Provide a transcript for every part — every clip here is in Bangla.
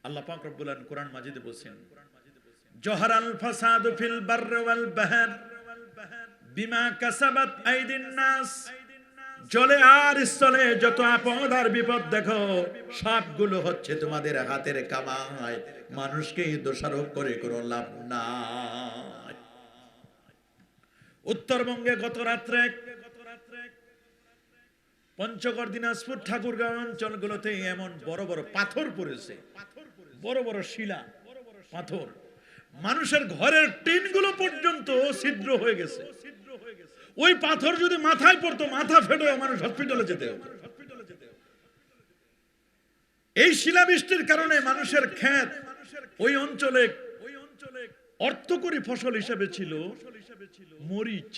আল্লাহ পাক রব্বুল আলামিন কোরআন মাজিদে বলেন, জহরাল ফাসাদু ফিল বাররি ওয়াল বাহর বিমা কাসাবাত আইদিন নাস। জলে আর স্থলে যত আপদ আর বিপদ দেখো, সবগুলো হচ্ছে তোমাদের হাতের কামাই। মানুষকে দোষারোপ করে কোনো লাভ নাই। উত্তরবঙ্গে গত রাত্রে পঞ্চগড়, দিনাজপুর, ঠাকুরগাঁও অঞ্চলগুলোতে এমন বড় বড় পাথর পড়েছে, বড় বড় শিলা পাথর, মানুষের ঘরের টিনগুলো পর্যন্ত ছিদ্র হয়ে গেছে। ওই পাথর যদি মাথায় পড়তো, মাথা ফেটে মানুষ হসপিটালে যেতে হতো। এই শিলাবৃষ্টির কারণে মানুষের ক্ষেত ওই অঞ্চলে অর্থকরী ফসল হিসেবে ছিল মরিচ,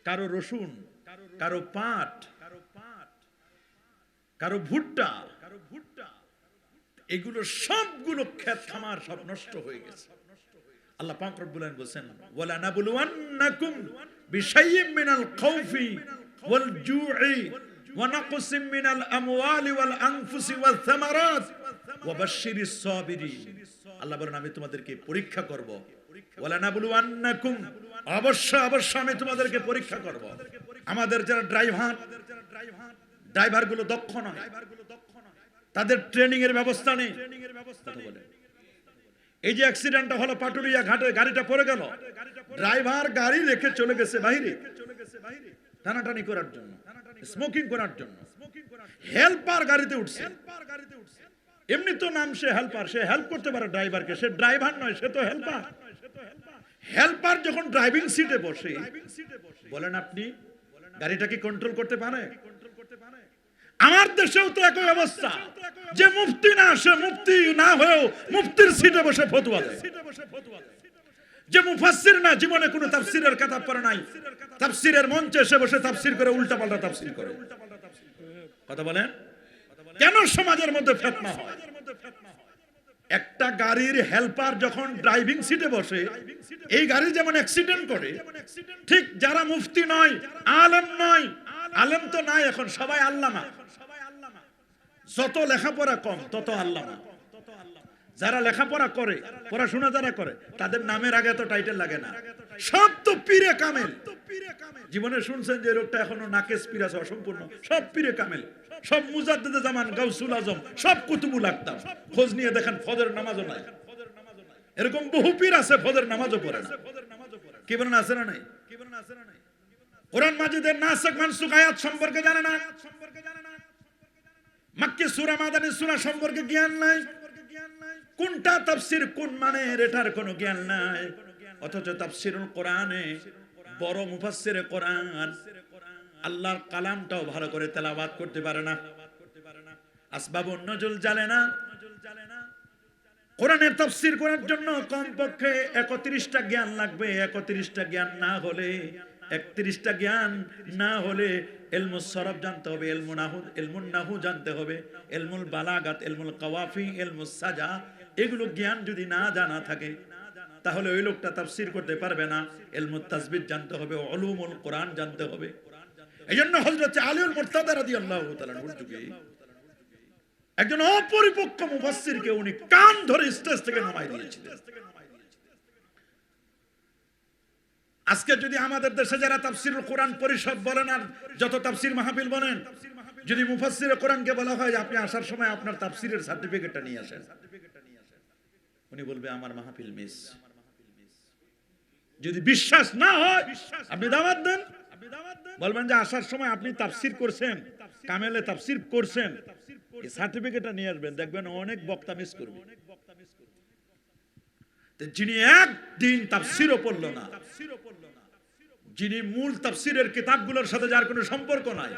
কারো রসুন, কারো পাট, কারো ভুট্টা। এগুলো সবগুলো ক্ষেত খামার সব নষ্ট হয়ে গেছে। আল্লাহ পাক রব্বুল আলামিন বলেন, ওয়ালা নাবলুওয়ান্নাকুম বিশাইয়্যিম মিনাল খাউফি ওয়াল জু'i ওয়া নাকসিম মিনাল আমওয়ালি ওয়াল আনফুসি ওয়াস সামারাত ওয়া বাশশিরিস সাবিরিন। আল্লাহ বলেন, আমি তোমাদেরকে পরীক্ষা করব। ওয়ালা নাবলুওয়ান্নাকুম, অবশ্যই অবশ্যই আমি তোমাদেরকে পরীক্ষা করব। আমাদের যারা ড্রাইভারগুলো দক্ষ নয়, তাদের ট্রেনিং এর ব্যবস্থা নেই। এই যে অ্যাক্সিডেন্টটা হলো পাটুরিয়া ঘাটে, গাড়িটা পড়ে গেল, ড্রাইভার গাড়ি রেখে চলে গেছে বাইরে টানাটানি করার জন্য, স্মোকিং করার জন্য। হেল্পার গাড়িতে উঠছে। এমনি তো নাম সে হেল্পার, সে হেল্প করতে পারে ড্রাইভারকে, সে ড্রাইভার নয়, সে তো হেল্পার। হেল্পার যখন ড্রাইভিং সিটে বসে, বলেন আপনি গাড়িটাকে কন্ট্রোল করতে পারে? আমার দেশেও তো একই অবস্থা, যে মুফতি না, সে মুফতি না হয়েও মুফতির সিটে বসে ফতোয়া দেয়। যে মুফাসসির না, জীবনে কোনো তাফসীরের কিতাব পড়ে নাই, তাফসীরের মঞ্চে এসে বসে তাফসীর করে, উল্টাপাল্টা তাফসীর করে। কথা বলেন, কেন সমাজের মধ্যে ফিতনা হয়? একটা গাড়ির হেল্পার যখন ড্রাইভিং সিটে বসে, এই গাড়ি যেমন অ্যাক্সিডেন্ট করে, ঠিক যারা মুফতি নয়, আলেম নয়, আলেম তো নাই এখন, সবাই আল্লামা। যত লেখাপড়া কম তত আল্লামা। যারা লেখাপড়া করে, পড়াশোনা যারা করে, তাদের নামের আগে তো টাইটেল লাগে না, সব তো পীরে কামেল। জীবনে শুনছেন যে লোকটা এখনো নাকেশ পীর আছে, অসম্পূর্ণ, সব পীরে কামেল, সব মুজাদ্দিদে জামান, গাউসুল আজম, সব কুতুবুল আকতাব। খোঁজ নিয়ে দেখেন ফজর নামাজও নাই। এরকম বহু পীর আছে, ফজর নামাজও পড়ে না। কি বলেন, আছে না নাই? কোরআন মাজিদের নাসিখ মানসুখ আয়াত সম্পর্কে জানে না, মক্কি সূরা মাদানী সূরা সম্পর্কে জ্ঞান নাই, কোনটা তাফসীর কোন মানে এটার কোনো জ্ঞান নাই। অথচ তাফসীরুল কোরআনে বড় মুফাসসিরে কোরআন আল্লাহর কালামটাও ভালো করে তেলাওয়াত করতে পারে না, আসবাবুন নুজুল জানে না। কোরআনের তাফসীর করার জন্য কমপক্ষে 31টা জ্ঞান লাগবে। 31টা জ্ঞান না হলে, 31টা জ্ঞান না হলে ইলমুস সরফ জানতে হবে, ইলমুন নাহু জানতে হবে, ইলমুল বালাগাত, ইলমুল কাওয়াফি, ইলমুস সাজা। এগুলো জ্ঞান যদি না জানা থাকে, তাহলে ওই লোকটা তাফসীর করতে পারবে না। ইলমুত তাসবিহ জানতে হবে, উলুমুল কোরআন জানতে হবে। এইজন্য হযরত আলীউল মুরতাদা রাদিয়াল্লাহু তাআলা যুগে একজন অপরিপক্ক মুফাসসিরকে উনি কান ধরে স্টেজ থেকে নামাই দিয়েছিলেন। আজকে যদি আমাদের দেশে যারা তাফসীরুল কোরআন পরিষদ বলেন আর যত তাফসীর মাহফিল বলেন, যদি মুফাসসিরে কোরআনকে বলা হয় যে আপনি আসার সময় আপনার তাফসীরের সার্টিফিকেটটা নিয়ে আসেন, উনি বলবে আমার মাহফিল মিস। যদি বিশ্বাস না হয়, আপনি দাওয়াত দেন, বলবেন যে আসার সময় আপনি তাফসীর করছেন, কামেলে তাফসীর করছেন, এই সার্টিফিকেটটা নিয়ে আসবেন, দেখবেন অনেক বক্তা মিস করবে। যিনি একদিন তাফসীরও পড়ল না, যিনি মূল তাফসীরের কিতাবগুলোর সাথে যার কোনো সম্পর্ক নাই,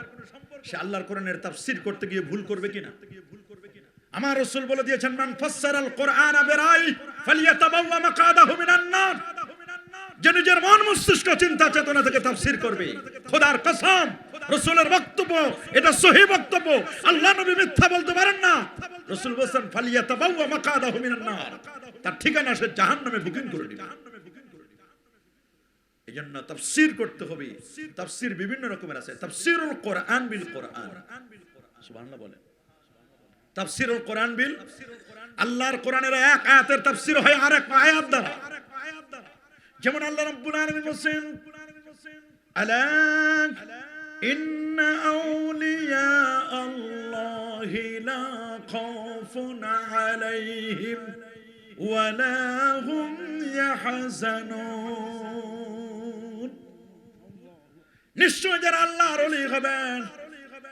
সে আল্লাহর কোরআনের তাফসীর করতে গিয়ে ভুল করবে কিনা? আমার রাসূল বলে দিয়েছেন, মান ফাসসারাল কোরআনা বিরাই ফালিয়াতাবাওয়া মাকাদাহু মিনান নার। যে নিজের মন মস্তিষ্ক চিন্তা চেতনা থেকে তাফসীর করবে, খোদার কসম রাসূলের বক্তব্য এটা সহিহ বক্তব্য, আল্লাহ নবী মিথ্যা বলতে পারেন না। রাসূল বলেন ফালিয়াতাবাওয়া মাকাদাহু মিনান নার, তার ঠিকানা সে জাহান্নামে বুকিং করে নেবে। এজন্য তাফসীর করতে হবে। তাফসীর বিভিন্ন রকমের আছে, তাফসীরুল কোরআন বিল কোরআন, সুবহানাল্লাহ বলেন। তাফসীরুল কোরআন বিল, আল্লাহর কোরআনের এক আয়াতের তাফসীর হয় আরেক আয়াত দ্বারা। যেমন আল্লাহ রাব্বুল আলামিন বলেন, আলা ইন্না আউলিয়া আল্লাহি লা খাউফুন আলাইহিম ওয়া লা হুম ইয়াহজানুন। নিশ্চয় যারা আল্লাহর ওলি হবেন,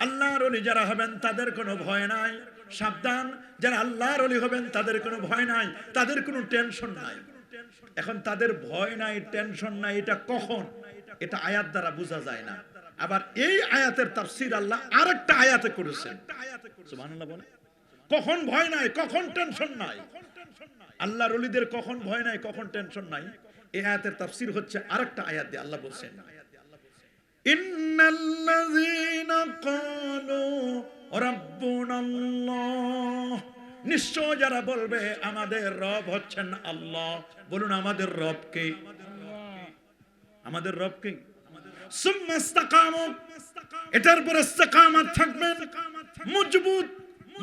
আল্লাহর ওলি যারা হবেন তাদের কোনো ভয় নাই। সাবধান, যারা আল্লাহর ওলি হবেন তাদের কোনো ভয় নাই, তাদের কোনো টেনশন নাই। এখন তাদের ভয় নাই, টেনশন নাই, এটা কখন? এটা আয়াত দ্বারা বোঝা যায় না। আবার এই আয়াতের তাফসীর আল্লাহ আরেকটা আয়াতে করেছেন। সুবহানাল্লাহ বলে, কখন ভয় নাই, কখন টেনশন নাই, আল্লাহর ওলিদের কখন ভয় নাই, কখন টেনশন নাই, এই আয়াতের তাফসীর হচ্ছে আরেকটা আয়াত দিয়ে আল্লাহ বলেন, ইন্নাল্লাযীনা ক্বালু রাব্বুনাল্লাহ, নিশ্চয় যারা বলবে আমাদের রব হচ্ছেন আল্লাহ। বলুন আমাদের রব কে? আমাদের রব কে? সুম্মা ইসতাকামু, এটার উপর ইস্তেকামত থাকবে,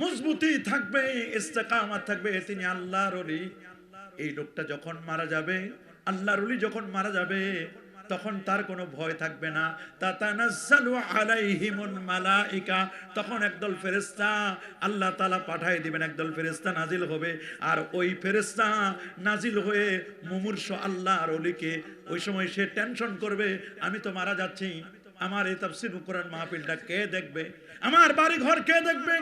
মজবুতি থাকবে, ইস্তেকামত থাকবে, তিনি আল্লাহর ওলি। এই লোকটা যখন মারা যাবে, আল্লাহর ওলি যখন মারা যাবে, তখন তার কোনো ভয় থাকবে না। তাতানাজ্জালু আলাইহিমুল মালাইকা, তখন একদল ফেরেশতা আল্লাহ তাআলা পাঠিয়ে দিবেন, একদল ফেরেশতা নাজিল হবে। আর ওই ফেরেশতা নাজিল হয়ে মুমূর্ষ আল্লাহর ওলিকে, ওই সময় সে টেনশন করবে, আমি তো মারা যাচ্ছি, আমার এই তাফসীরুল কোরআন মাহফিলটা কে দেখবে, আমার বাড়ি ঘর কে দেখবে,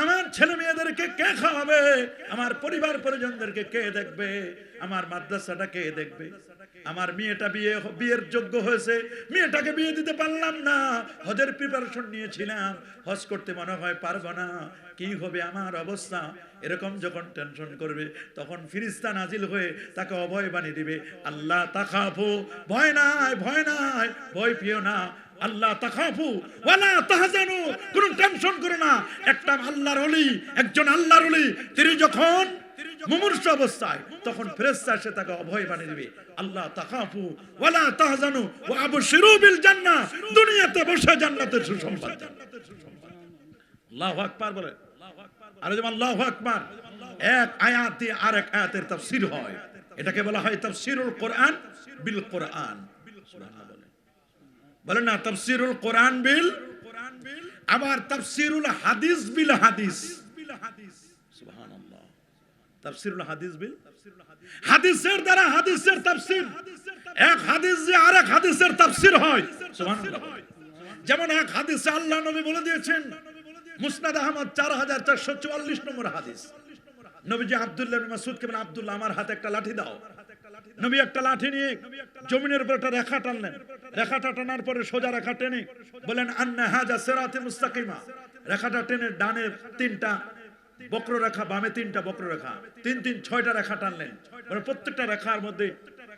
আমার ছেলে মেয়েদেরকে কে খাওয়াবে, আমার পরিবার পরিজনদেরকে কে দেখবে, আমার মাদ্রাসাটা কে দেখবে, আমার মেয়েটা বিয়ের যোগ্য হয়েছে, মেয়েটাকে বিয়ে দিতে পারলাম না, হজের প্রিপারেশন নিয়েছিলাম, হজ করতে মনে হয় পারবো না, কি হবে আমার অবস্থা। এরকম যখন টেনশন করবে, তখন ফেরেশতা নাজিল হয়ে তাকে অভয় বানিয়ে দিবে। আল্লাহ তাখাফু, ভয় নাই, ভয় নাই, ভয় পেও না। আল্লাহ তাখাফু ওয়ালা তাহজানু, কোনো টেনশন করো না। একটা আল্লাহর ওলি, একজন আল্লাহর ওলি, তিনি যখন মুমূর্ষ অবস্থায়, তখন ফেরেশতা এসে তাকে অভয় বানিয়ে দিবে। আল্লাহ তাখাফু ওয়ালা তাহজানু ওয়া আবশিরু বিল জান্নাহ, দুনিয়াতে বসে জান্নাতের সুসংবাদ দেন। আল্লাহু আকবার বলে, আর যেমন আল্লাহু আকবার, এক আয়াত দিয়ে আরেক আয়াতের তাফসীর হয়, এটাকে বলা হয় তাফসীরুল কোরআন বিল কোরআন। সুবহানাল্লাহ বলেন না, তাফসীরুল কোরআন বিল, আবার তাফসীরুল হাদিস বিল হাদিস। সুবহানাল্লাহ, তাফসীরুল হাদিস বিল, হাদিসের দ্বারা হাদিসের তাফসীর, এক হাদিস দিয়ে আরেক হাদিসের তাফসীর হয়। সুবহানাল্লাহ, যেমন এক হাদিসে আল্লাহ নবী বলে দিয়েছেন, মুসনাদ আহমদ 4444 নম্বর হাদিস, নবীজি আব্দুল্লাহ ইবনে মাসউদকে বলেন, আব্দুল্লাহ আমার হাতে একটা লাঠি দাও। নবী একটা লাঠি নিয়ে জমিনের উপর একটা রেখা টানলেন, রেখাটা টানার পরে সোজা রেখা টেনে বলেন, আন্না হাযা সিরাতি মুস্তাকিমা, রেখাটা টেনে ডানে 3টা বক্র রেখা, বামে 3টা বক্র রেখা, 3 3 6টা রেখা টানলেন। মানে প্রত্যেকটা রেখার মধ্যে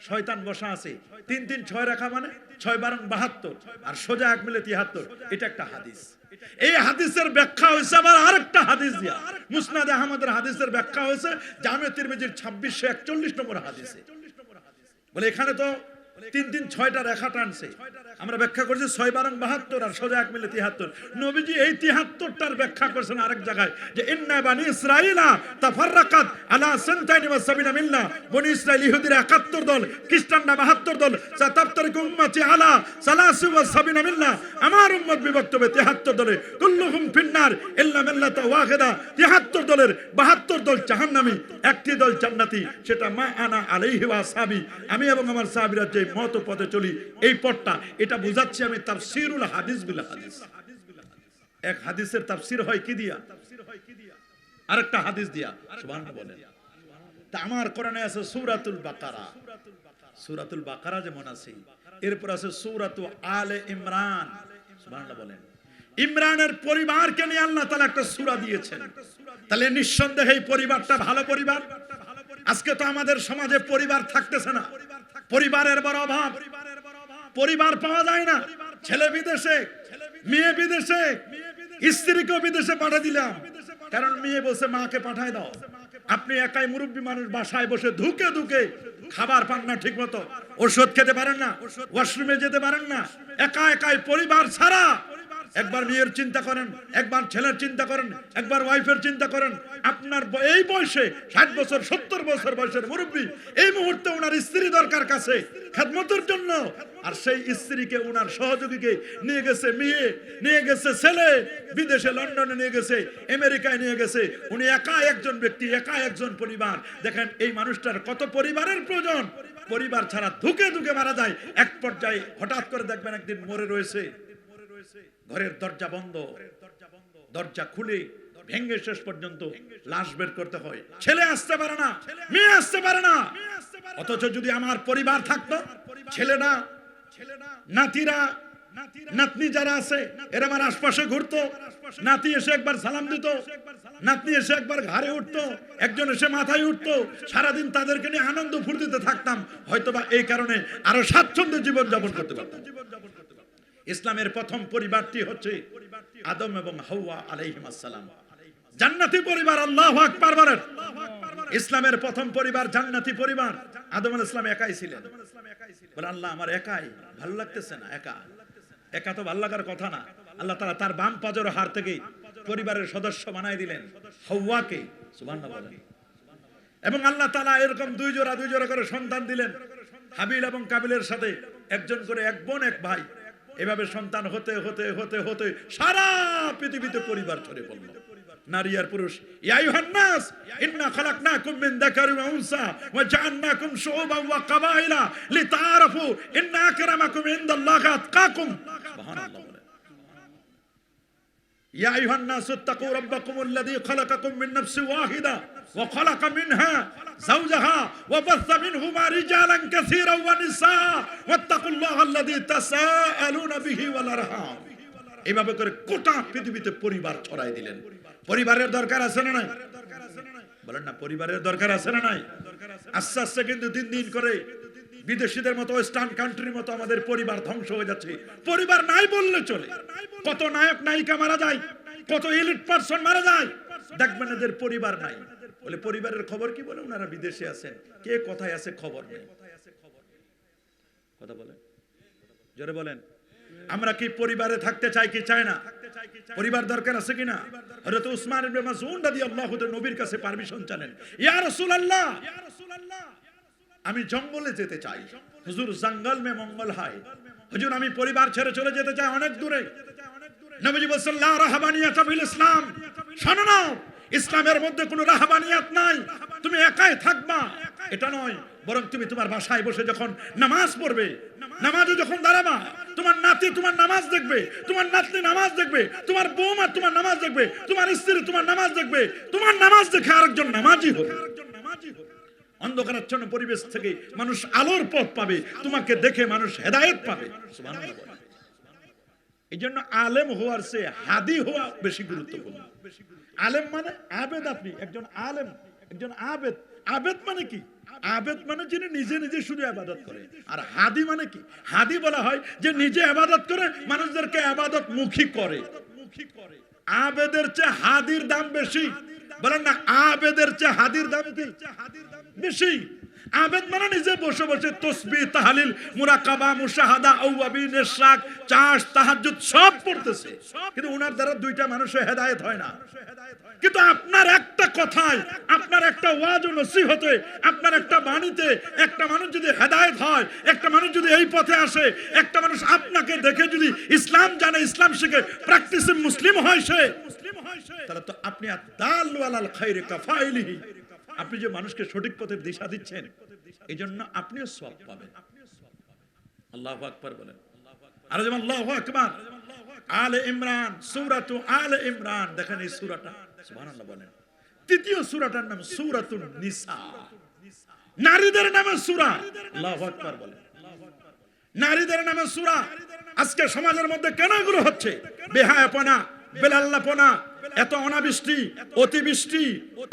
শয়তান বসা আছে। 3 3 6 রেখা মানে 6 12 72, আর সোজা 1 মিলে 73। এটা একটা হাদিস। এই হাদিসের ব্যাখ্যা হয়েছে আবার আরেকটা হাদিস দিয়া, মুসনাদ আহমদের হাদিসের ব্যাখ্যা হয়েছে জামে তিরমিজির 2641 নম্বর হাদিসে। বলে এখানে তো 3 3 6টা রেখা টানছে, আমরা ব্যাখ্যা করছি 6 12 72 আর সোজা 1 মিলে 73। নবীজি এই 73টার ব্যাখ্যা করেছেন আরেক জায়গায়, যে ইন্না বানি ইসরাঈলা তাফাররাকাত আলা সানতাইনি ওয়া সাবিনা মিল্লাহ, বনি ইসরাঈল ইহুদিরা 71 দল, খ্রিস্টানরা 72 দল, সাতাফতারিকু উম্মতি আলা সালাসি ওয়া সাবিনা মিল্লাহ, আমার উম্মত বিভক্ত হবে 73 দলে, কুল্লুহুম ফিন্নার ইল্লা মিল্লাতা ওয়াহিদা, 73 দলের 72 দল জাহান্নামী, একটি দল জান্নাতি, সেটা মা আনা আলাইহি ওয়া আসহাবি, আমি এবং আমার সাহাবীরা যে মত পথে চলি, এই পথটা, এটা বুঝাচ্ছি আমি তাফসীরুল হাদিস বিল হাদিস। এক হাদিসের তাফসীর হয় কি দিয়া, আরেকটা হাদিস দিয়া। সুবহানাল্লাহ বলেন। তা আমার কোরআনে আছে সূরাতুল বাকারা, সূরাতুল বাকারা যেমন আছে, এরপর আছে সূরাতু আলে ইমরান। সুবহানাল্লাহ বলেন। ইমরানের পরিবারকে নিয়ে আল্লাহ তাআলা একটা সূরা দিয়েছেন। তাহলে নিঃসন্দেহে এই পরিবারটা ভালো পরিবার। আজকে তো আমাদের সমাজে পরিবার থাকতেছে না, পরিবারের বড় অভাব, পরিবার পাওয়া যায় না। ছেলে বিদেশে, মেয়ে বিদেশে, স্ত্রীকেও বিদেশে পাঠিয়ে দিলাম, কারণ মেয়ে বলছে মাকে পাঠায় দাও। আপনি একাই মুরব্বী মানুষ, বাসায় বসে ধুকে ধুকে খাবার পান না ঠিক মতো, ওষুধ খেতে পারেন না, ওয়াশরুমে যেতে পারেন না, একা একাই পরিবার ছাড়া একবার মেয়ের চিন্তা করেন, একবার ছেলের চিন্তা করেন, একবার ওয়াইফের চিন্তা করেন। আপনার এই বয়সে 60 বছর 70 বছর বয়সের মুরব্বী, এই মুহূর্তে ওনার স্ত্রী দরকার কাছে খেদমতের জন্য, আর সেই স্ত্রীকে ওনার সহযোগীকে নিয়ে গেছে মেয়ে, নিয়ে গেছে ছেলে, বিদেশে লন্ডনে নিয়ে গেছে, আমেরিকায় নিয়ে গেছে। উনি একা একজন ব্যক্তি, একা একজন পরিবার। দেখেন এই মানুষটার কত পরিবারের প্রয়োজন। পরিবার ছাড়া ধুকে ধুকে মারা যায়। এক পর্যায়ে হঠাৎ করে দেখবেন একদিন মরে রয়েছে, ঘরের দরজা বন্ধ, দরজা খুলে ভেঙে শেষ পর্যন্ত লাশ বের করতে হয়। ছেলে আসতে পারে না, মেয়ে আসতে পারে না। অথচ যদি আমার পরিবার থাকতো, ছেলেরা, নাতিরা, নাতনি যারা আছে এরা আমার আশপাশে ঘুরতো, নাতি এসে একবার সালাম দিত, নাতনি এসে একবার ঘাড়ে উঠতো, একজন এসে মাথায় উঠতো, সারাদিন তাদেরকে নিয়ে আনন্দ ফুর্তিতে থাকতাম, হয়তোবা এই কারণে আরো স্বাচ্ছন্দ্য জীবন যাপন করতে পারতাম। ইসলামের প্রথম পরিবারটি হচ্ছে আদম এবং হাওয়া আলাইহিস সালাম, জান্নাতি পরিবার। আল্লাহু আকবার বলেন। ইসলামের প্রথম পরিবার জান্নাতি পরিবার। আদম আলাইহিস সালাম একাই ছিলেন। বলে আল্লাহ আমার একাই ভালো লাগতেছে না, একা একা তো ভালো লাগার কথা না। আল্লাহ তাআলা তার বাম পাজর হাড় থেকে পরিবারের সদস্য বানাই দিলেন হাওয়াকে, সুবহানাল্লাহ বলেন। এবং আল্লাহ তাআলা এরকম দুই জোড়া করে সন্তান দিলেন, হাবিল এবং কাবিলের সাথে, একজন করে এক বোন এক ভাই। এভাবে সন্তান হতে হতে হতে হতে সারা পৃথিবীতে পরিবার ছড়িয়ে পড়ল, নারী আর পুরুষ। ইয়া আইয়ুহান নাস ইন্না খালাকনাকুম মিন যাকারিন ওয়া উনসা ওয়া জাআলনাকুম শুউবান ওয়া কাবাইলা লিতাআরাফু ইন্না আকরামাকুম ইনদাল্লাহি আতকাকুম। সুবহানাল্লাহ। ইয়া আইয়ুহান নাস ইত্তাকু রাব্বাকুমুল্লাযী খালাকাকুম মিন নাফসিন ওয়াহিদা ওয়া খালাকা মিনহা যাওজাহা ওয়া বাসসা মিনহুমা রিজালান কাসীরান ওয়া নিসা ওয়াত্তাকুল্লাহাল্লাযী তাসাআলুনা বিহি ওয়াল আরহাম। এইভাবে করে গোটা পৃথিবীতে পরিবার ছড়াই দিলেন। পরিবারের দরকার আছে না নাই? বলেন না, পরিবারের দরকার আছে না নাই? আস্তে আস্তে কিন্তু দিন দিন করে বিদেশিদের মতো, ওয়েস্টার্ন কান্ট্রির মতো আমাদের পরিবার ধ্বংস হয়ে যাচ্ছে। পরিবার নাই বললে চলে। কত নায়ক নায়িকা মারা যায়, কত এলিট পারসন মারা যায়, দেখবেন এদের পরিবার নাই। বলে পরিবারের খবর কি? বলে ওনারা বিদেশে আছেন, কে কোথায় আছে খবর নেই। কথা বলেন, জোরে বলেন। আমরা কি পরিবারে থাকতে চাই কি চাই না? পরিবার দরকার আছে কিনা? হযরত উসমান ইবনে মাসউদ রাদিয়াল্লাহু তাআলা নবীর কাছে পারমিশন চাইলেন, ইয়া রাসূলুল্লাহ আমি জঙ্গলে যেতে চাই, হুজুর জঙ্গল মে মঙ্গল হয়, হুজুর আমি পরিবার ছেড়ে চলে যেতে চাই অনেক দূরে। নবীজি বলেন লা রাহবানিয়াত ফিল ইসলাম, শোনো না, ইসলামের মধ্যে কোনো রাহবানিয়াত নাই, তুমি একাই থাকবা এটা নয়, বরং তুমি তোমার বাসায় বসে যখন নামাজ পড়বে, নামাজে যখন দাঁড়াবা, তোমার নাতি তোমার নামাজ দেখবে, তোমার নাতনি নামাজ দেখবে, তোমার বৌমা তোমার নামাজ দেখবে, তোমার স্ত্রী তোমার নামাজ দেখবে, তোমার নামাজ দেখে আরেকজন নামাজি হবে। অন্ধকারাচ্ছন্ন পরিবেশ থেকে মানুষ আলোর পথ পাবে, তোমাকে দেখে মানুষ হেদায়েত পাবে। সুবহানাল্লাহ। এই জন্য আলেম হওয়ার চেয়ে হাদি হওয়া বেশি গুরুত্বপূর্ণ। আলেম মানে আবেদ। আপনি একজন আলেম, একজন আবেদ। আবেদ মানে কি? আবেদ মানে যিনি নিজে নিজে শুধু ইবাদত করে। আর হাদি মানে কি? হাদি বলা হয় যে নিজে ইবাদত করে মানুষদেরকে ইবাদত মুখী করে। আবেদের চেয়ে হাদির দাম বেশি। বলেন না, আবেদের চেয়ে হাদির দাম কি বেশি? আবেদ মানে নিজে বসে বসে তাসবিহ, তাহলিল, মুরাকাবা, মুশাহাদা, আওয়াবিন, ইশরাক, চাশ, তাহাজ্জুদ সব পড়তেছে, কিন্তু ওনার দ্বারা দুইটা মানুষের হেদায়েত হয় না। কিন্তু আপনার একটা কথায়, আপনার একটা ওয়াজ ও নসিহতে, আপনার একটা বাণীতে একটা মানুষ যদি হেদায়েত হয়, একটা মানুষ যদি এই পথে আসে, একটা মানুষ আপনাকে দেখে যদি ইসলাম জানে, ইসলাম শিখে প্র্যাকটিসিং মুসলিম হয় সে, তাহলে তো আপনি আদাল্লু আলাল খায়রি কাফাইলিহি, আপনি যে মানুষকে সঠিক পথের দিশা দিচ্ছেন, এই জন্য আপনিও সওয়াব পাবেন। আল্লাহু আকবার বলেন। আর যেমন আল্লাহু আকবার। আলে ইমরান, সূরাতু আলে ইমরান, দেখেন এই সূরাটা, সুবহানাল্লাহ বলেন। তৃতীয় সূরাটার নাম সূরাতুন নিসা, নারীদের নামে সূরা। আল্লাহু আকবার বলেন। নারীদের নামে সূরা। আজকে সমাজের মধ্যে কেন এগুলো হচ্ছে? বেহায়াপনা, বেলাল্লাপনা, এত অনাবৃষ্টি, অতিবৃষ্টি,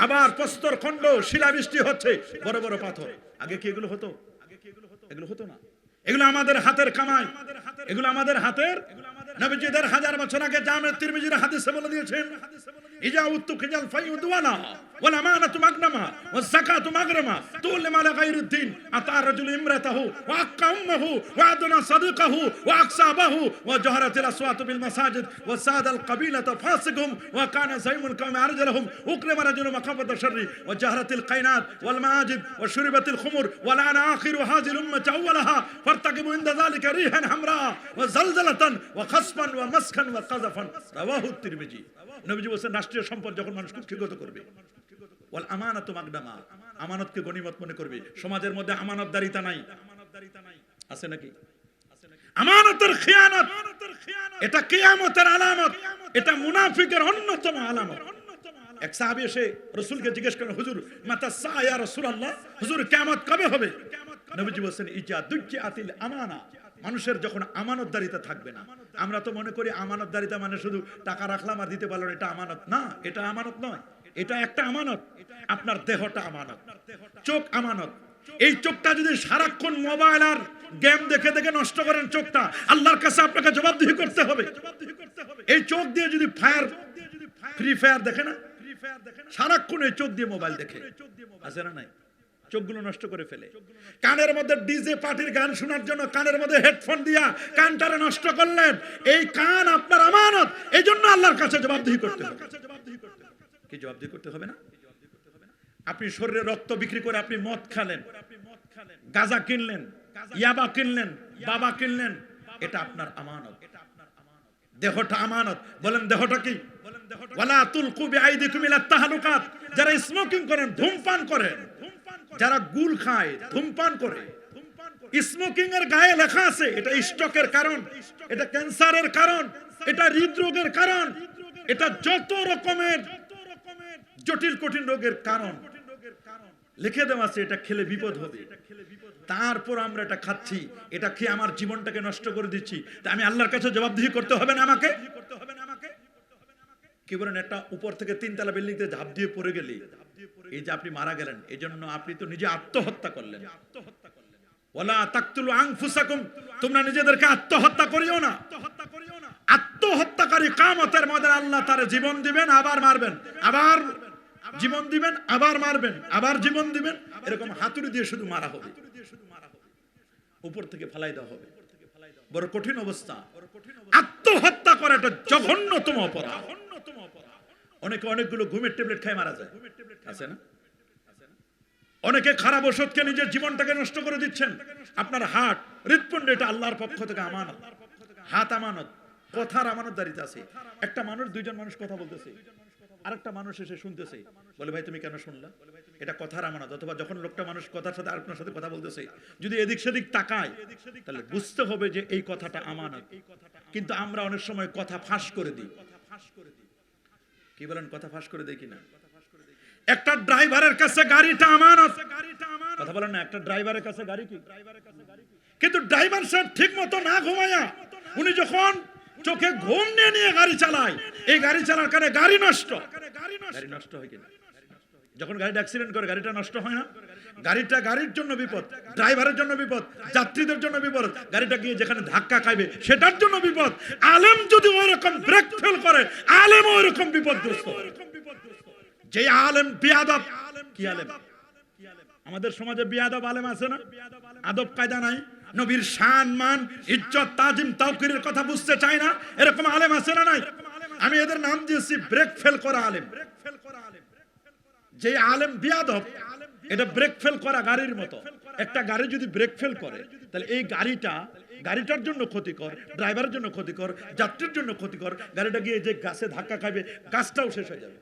আবার প্রস্তর খণ্ড, শিলাবৃষ্টি হচ্ছে, বড় বড় পাথর। আগে কি এগুলো হতো? এগুলো হতো না। এগুলো আমাদের হাতের কামাই, এগুলো আমাদের হাতের। নবীজিদের 1000 বছর আগে জামে তিরমিজির হাদিসে বলে দিয়েছেন, ইজা উত্তুকিজাল ফাইউদওয়ালা ওয়াল আমানাতু মাগনামা ওয়াজ যাকাতু মাগরামা তুল্লিম আলা গায়রিদ্দিন আতা রাজুল ইমরাতাহু ওয়া আক্কা উম্মাহু ওয়া আদনা সাদিকাহু ওয়া আকসাবাহু ওয়া জাহারাতিল আসওয়াতু বিল মাসাজিদ ওয়া সাদাল কাবিলাতা ফাসিকুম ওয়া কানা সাইমুল কাওমি আরজালহুম উকরিমা রাজুলুম মাখাফাতা শাররি ওয়া জাহারাতিল কায়নাত ওয়াল মাআজিব ওয়া শুরিবাতিল খুমুর ওয়া লানা আখিরু হাযিল উম্মাতি আওয়ালাহা ফারতাকিবু ইনদা যালিকা রিহান হামরা ওয়া জালজালাতান ওয়া খাসফান ওয়া মাসখান ওয়া কাযাফান রাওয়াহু তিরমিজি। নবীজি বলেছেন রাষ্ট্রীয় সম্পদ যখন মানুষ কুক্ষিগত করবে, ওয়াল আমানাতু মাগনামা, আমানতকে গনিমত মনে করবে। সমাজের মধ্যে আমানতদারিতা নাই, আছে নাকি? আমানতের খিয়ানত, এটা কিয়ামতের আলামত, এটা মুনাফিকের অন্যতম আলামত। এক সাহাবী এসে রাসূলকে জিজ্ঞেস করেন, হুজুর মাতা সা ইয়া রাসূলুল্লাহ, হুজুর কিয়ামত কবে হবে? নবীজি বলেন ইজা দুজ্জাতিল আমানা, মানুষের যখন আমানতদারিতা থাকবে না। আমরা তো মনে করি আমানতদারিতা মানে শুধু টাকা রাখলাম আর দিতে পারলাম, এটা আমানত না। এটা আমানত নয়, এটা একটা আমানত। আপনার দেহটা আমানত, চোখ আমানত। এই চোখটা যদি সারাক্ষণ মোবাইল আর গেম দেখে দেখে নষ্ট করেন চোখটা, আল্লাহর কাছে আপনাকে জবাবদিহি করতে হবে। এই চোখ দিয়ে যদি ফ্রি ফায়ার দেখে না, সারাক্ষণ এই চোখ দিয়ে মোবাইল দেখে, আছে না নাই? চোখগুলো নষ্ট করে ফেলে। কানের মধ্যে ডিজে পার্টির গান শোনার জন্য কানের মধ্যে হেডফোন দিয়া কানটারে নষ্ট করলেন। এই কান আপনার আমানত, এই জন্য আল্লাহর কাছে জবাবদিহি করতে হবে। কি জবাবদিহি করতে হবে না? আপনি শরীরে রক্ত বিক্রি করে আপনি মদ খালেন, গাঁজা কিনলেন, ইয়াবা কিনলেন, বাবা কিনলেন, এটা আপনার আমানত। দেহটা আমানত। বলেন দেহটা কি? ওয়ালা তুলকু বিআইদিকুম ইলা তাহলুকাত, যারা স্মোকিং করেন, ধূমপান করেন, যারা গুল খায়, ধূমপান করে, স্মোকিং এর গায়ে লেখা আছে এটা স্ট্রোকের কারণ, এটা ক্যান্সারের কারণ, এটা হৃদরোগের কারণ, এটা যত রকমের জটিল কঠিন রোগের কারণ লিখে দেওয়া আছে। এটা খেলে বিপদ হবে, তারপর আমরা এটা খাচ্ছি। এটা খেয়ে আমার জীবনটাকে নষ্ট করে দিচ্ছি। তা আমি আল্লাহর কাছে জবাবদিহি করতে হবে না আমাকে? কি বলেন? একটা উপর থেকে 3 তলা বিল্ডিং তে ঝাঁপ দিয়ে পড়ে গেলে, এই যে আপনি মারা গেলেন, এই জন্য আপনি তো নিজে আত্মহত্যা করলেন। ওয়ালা তাকতুলু আনফুসাকুম, তোমরা নিজেদেরকে আত্মহত্যা করিও না। আত্মহত্যাকারী কিয়ামতের ময়দানে আল্লাহ তার জীবন দিবেন, আবার মারবেন, আবার জীবন দিবেন, আবার মারবেন, আবার জীবন দিবেন। এরকম হাতুড়ি দিয়ে শুধু মারা হবে, উপর থেকে ফেলাই দেওয়া হবে। বড় কঠিন অবস্থা। আত্মহত্যা করা একটা জঘন্যতম অপরাধ। অনেকে অনেকগুলো ঘুমের ট্যাবলেট খায় মারা যায়, আছে না? অনেকে খারাপ ওষুধ খেয়ে নিজের জীবনটাকে নষ্ট করে দিচ্ছেন। আপনার হার্ট, হৃদপিণ্ড, এটা আল্লাহর পক্ষ থেকে আমানত। হাত আমানত, কথার আমানতদারিতা আছে। একটা মানুষ, দুইজন মানুষ কথা বলতেছে, আরেকটা মানুষ এসে শুনতেছে, বলে ভাই তুমি কেন শুনলা? এটা কথার আমানত। অথবা যখন লোকটা মানুষ কথার সাথে আরেকটার সাথে কথা বলতেছে, যদি এদিক সেদিক তাকায়, তাহলে বুঝতে হবে যে এই কথাটা আমানত। কিন্তু আমরা অনেক সময় কথা ফাঁস করে দিই। কি বলেন? কথা ফাঁস করে দেই কিনা? একটা ড্রাইভারের কাছে গাড়িটা আমানত, কথা বলেন না? একটা ড্রাইভারের কাছে গাড়ি কি? কিন্তু ড্রাইভার সাহেব ঠিক মতো না ঘুমায়া, উনি যখন চোখে ঘুম নিয়ে গাড়ি চালায়, এই গাড়ি চালার কারণে গাড়ি নষ্ট। গাড়ি নষ্ট হয় কিনা? যখন গাড়িটা অ্যাক্সিডেন্ট করে গাড়িটা নষ্ট হয় না? গাড়িটা গাড়ির জন্য বিপদ, ড্রাইভারের জন্য বিপদ, যাত্রীদের জন্য বিপদ, গাড়িটা গিয়ে যেখানে ধাক্কা খাইবে সেটার জন্য বিপদ। আলেম যদি ওই রকম ব্রেক ফেল করে, আলেম ওই রকম বিপদগ্রস্ত। যে আলেম বেয়াদব, কি আলেম? আমাদের সমাজে বেয়াদব আলেম আছে না? আদব কায়দা নাই, নবীর শান মান ইজ্জত তাজিম তাওকিরের কথা বুঝতে চায় না, এরকম আলেম আছে না নাই? আমি এদের নাম দিয়েছি ব্রেক ফেল করা আলেম। যে আলেম বেয়াদব, এটা ব্রেক ফেল করা গাড়ির মতো। একটা গাড়ি যদি ব্রেক ফেল করে, তাহলে এই গাড়িটার জন্য ক্ষতিকর, ড্রাইভারের জন্য ক্ষতিকর, যাত্রীর জন্য ক্ষতিকর। গাড়িটা গিয়ে যে গাছে ধাক্কা খাবে, গাছটাও শেষ হয়ে যাবে।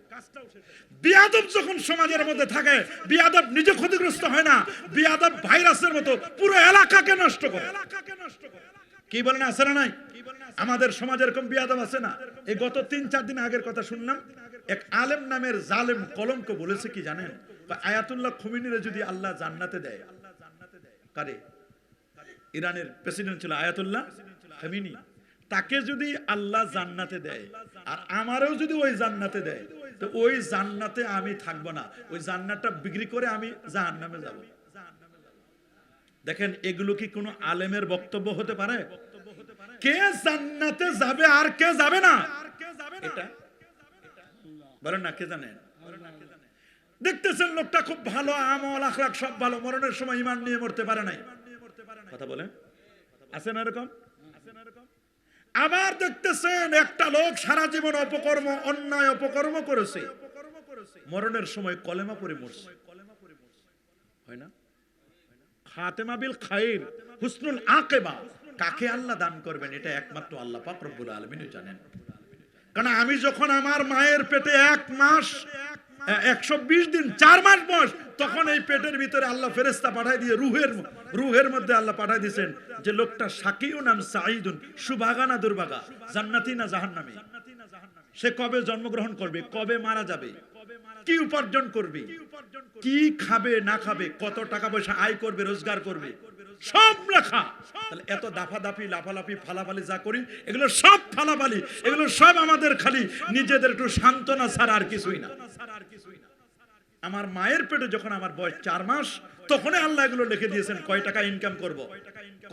বেয়াদব যখন সমাজের মধ্যে থাকে, বেয়াদব নিজে ক্ষতিগ্রস্ত হয় না, বেয়াদব ভাইরাসের মতো পুরো এলাকাকে নষ্ট করে। কি বলেন? আছে না নাই? আমাদের সমাজে এরকম বেয়াদব আছে না? এই গত 3-4 দিন আগের কথা শুনলাম, এক আলেম নামের জালেম কলঙ্ক বলেছে কি জানেন? আয়াতুল্লাহ খোমেনিরে যদি আল্লাহ জান্নাতে দেয়, কারে? ইরানের প্রেসিডেন্ট ছিল আয়াতুল্লাহ খোমেনি, তাকে যদি আল্লাহ জান্নাতে দেয় আর আমারও যদি ওই জান্নাতে দেয়, তো ওই জান্নাতে আমি থাকবো না, ওই জান্নাতটা বিক্রি করে আমি জাহান্নামে যাব। দেখেন, এগুলো কি কোনো আলেমের বক্তব্য হতে পারে? কে জান্নাতে যাবে আর কে যাবে না, এটা বলেন না, কে জানেন? দেখতেছেন লোকটা খুব ভালো, আমল আখলাক সব ভালো, মরণের সময় ঈমান নিয়ে মরতে পারে নাই। কথা বলেন, আছে না এরকম? আবার দেখতেছেন একটা লোক সারা জীবন অপকর্ম, অন্যায় অপকর্ম করেছে, মরণের সময় কলেমা পড়ে মরছে। হয় না? খাতেমা বিল খাইর, হুসনুল আকিবা কাকে আল্লাহ দান করবেন এটা একমাত্র আল্লাহ পাক রব্বুল আলামিন জানেন। কারণ আমি যখন আমার মায়ের পেটে 1 মাস 120 দিন 4 মাস বয়স, তখন এই পেটের ভিতরে আল্লাহ ফেরেশতা পাঠায় দিয়ে রুহের মধ্যে আল্লাহ পাঠায় দিয়েছেন যে লোকটা শাকিউন নাম সাঈদুন, সুভাগা না দুর্ভাগা, জান্নাতি না জাহান্নামী, সে কবে জন্মগ্রহণ করবে, কবে মারা যাবে, কি উপার্জন করবে, কি খাবে না খাবে, কত টাকা পয়সা আয় করবে, রোজগার করবে, সব লেখা। তাহলে এত দাফাদাফি লাফালাফি ফালাফালি যা করি, এগুলো সব ফালাফালি, এগুলো সব আমাদের খালি নিজেদের একটু সান্ত্বনা ছাড়া আর কিছুই না। আমার মায়ের পেটে যখন আমার বয়স 4 মাস, তখনই আল্লাহ এগুলো লিখে দিয়েছেন কয় টাকা ইনকাম করব,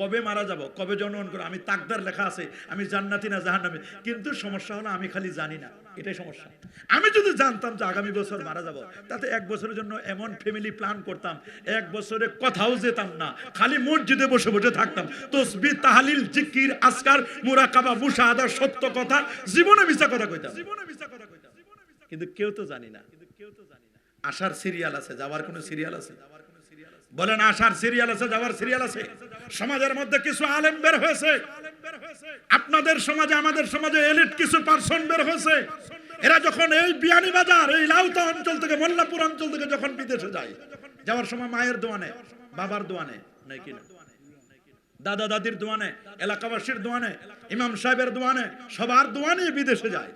কবে মারা যাব, কবে জন্মগ্রহণ করব। আমি তাকদার লেখা আছে, আমি জান্নাতি না জাহান্নামী। কিন্তু সমস্যা হলো আমি খালি জানি না, এটাই সমস্যা। আমি যদি জানতাম যে আগামী বছর মারা যাব, তাতে 1 বছরের জন্য এমন ফ্যামিলি প্ল্যান করতাম, 1 বছরে কোথাও যেতাম না, খালি মসজিদে বসে বসে থাকতাম, তাসবিহ তাহলিল জিকির আজকার মুরাকাবা মুশাহাদা, সত্য কথা, জীবনে মিছা কথা কইতাম। কিন্তু কেউ তো জানি না। আশার সিরিয়াল আছে, যাওয়ার কোন সিরিয়াল আছে? বলেন, আশার সিরিয়াল আছে, যাওয়ার সিরিয়াল আছে? সমাজের মধ্যে কিছু আলেম বের হয়েছে, আপনাদের সমাজে আমাদের সমাজে এলিট কিছু পার্সন বের হয়েছে। এরা যখন এই বিয়ানীবাজার, এই লাউতা অঞ্চল থেকে, মোল্লাপুর অঞ্চল থেকে যখন বিদেশে যায়, যাওয়ার সময় মায়ের দোয়া নেয়, বাবার দোয়া নেয়, নাই কিনা, দাদা দাদির দোয়া নেয়, এলাকাবাসীর দোয়া নেয়, ইমাম সাহেবের দোয়া নেয়, সবার দোয়া নিয়ে বিদেশে যায়।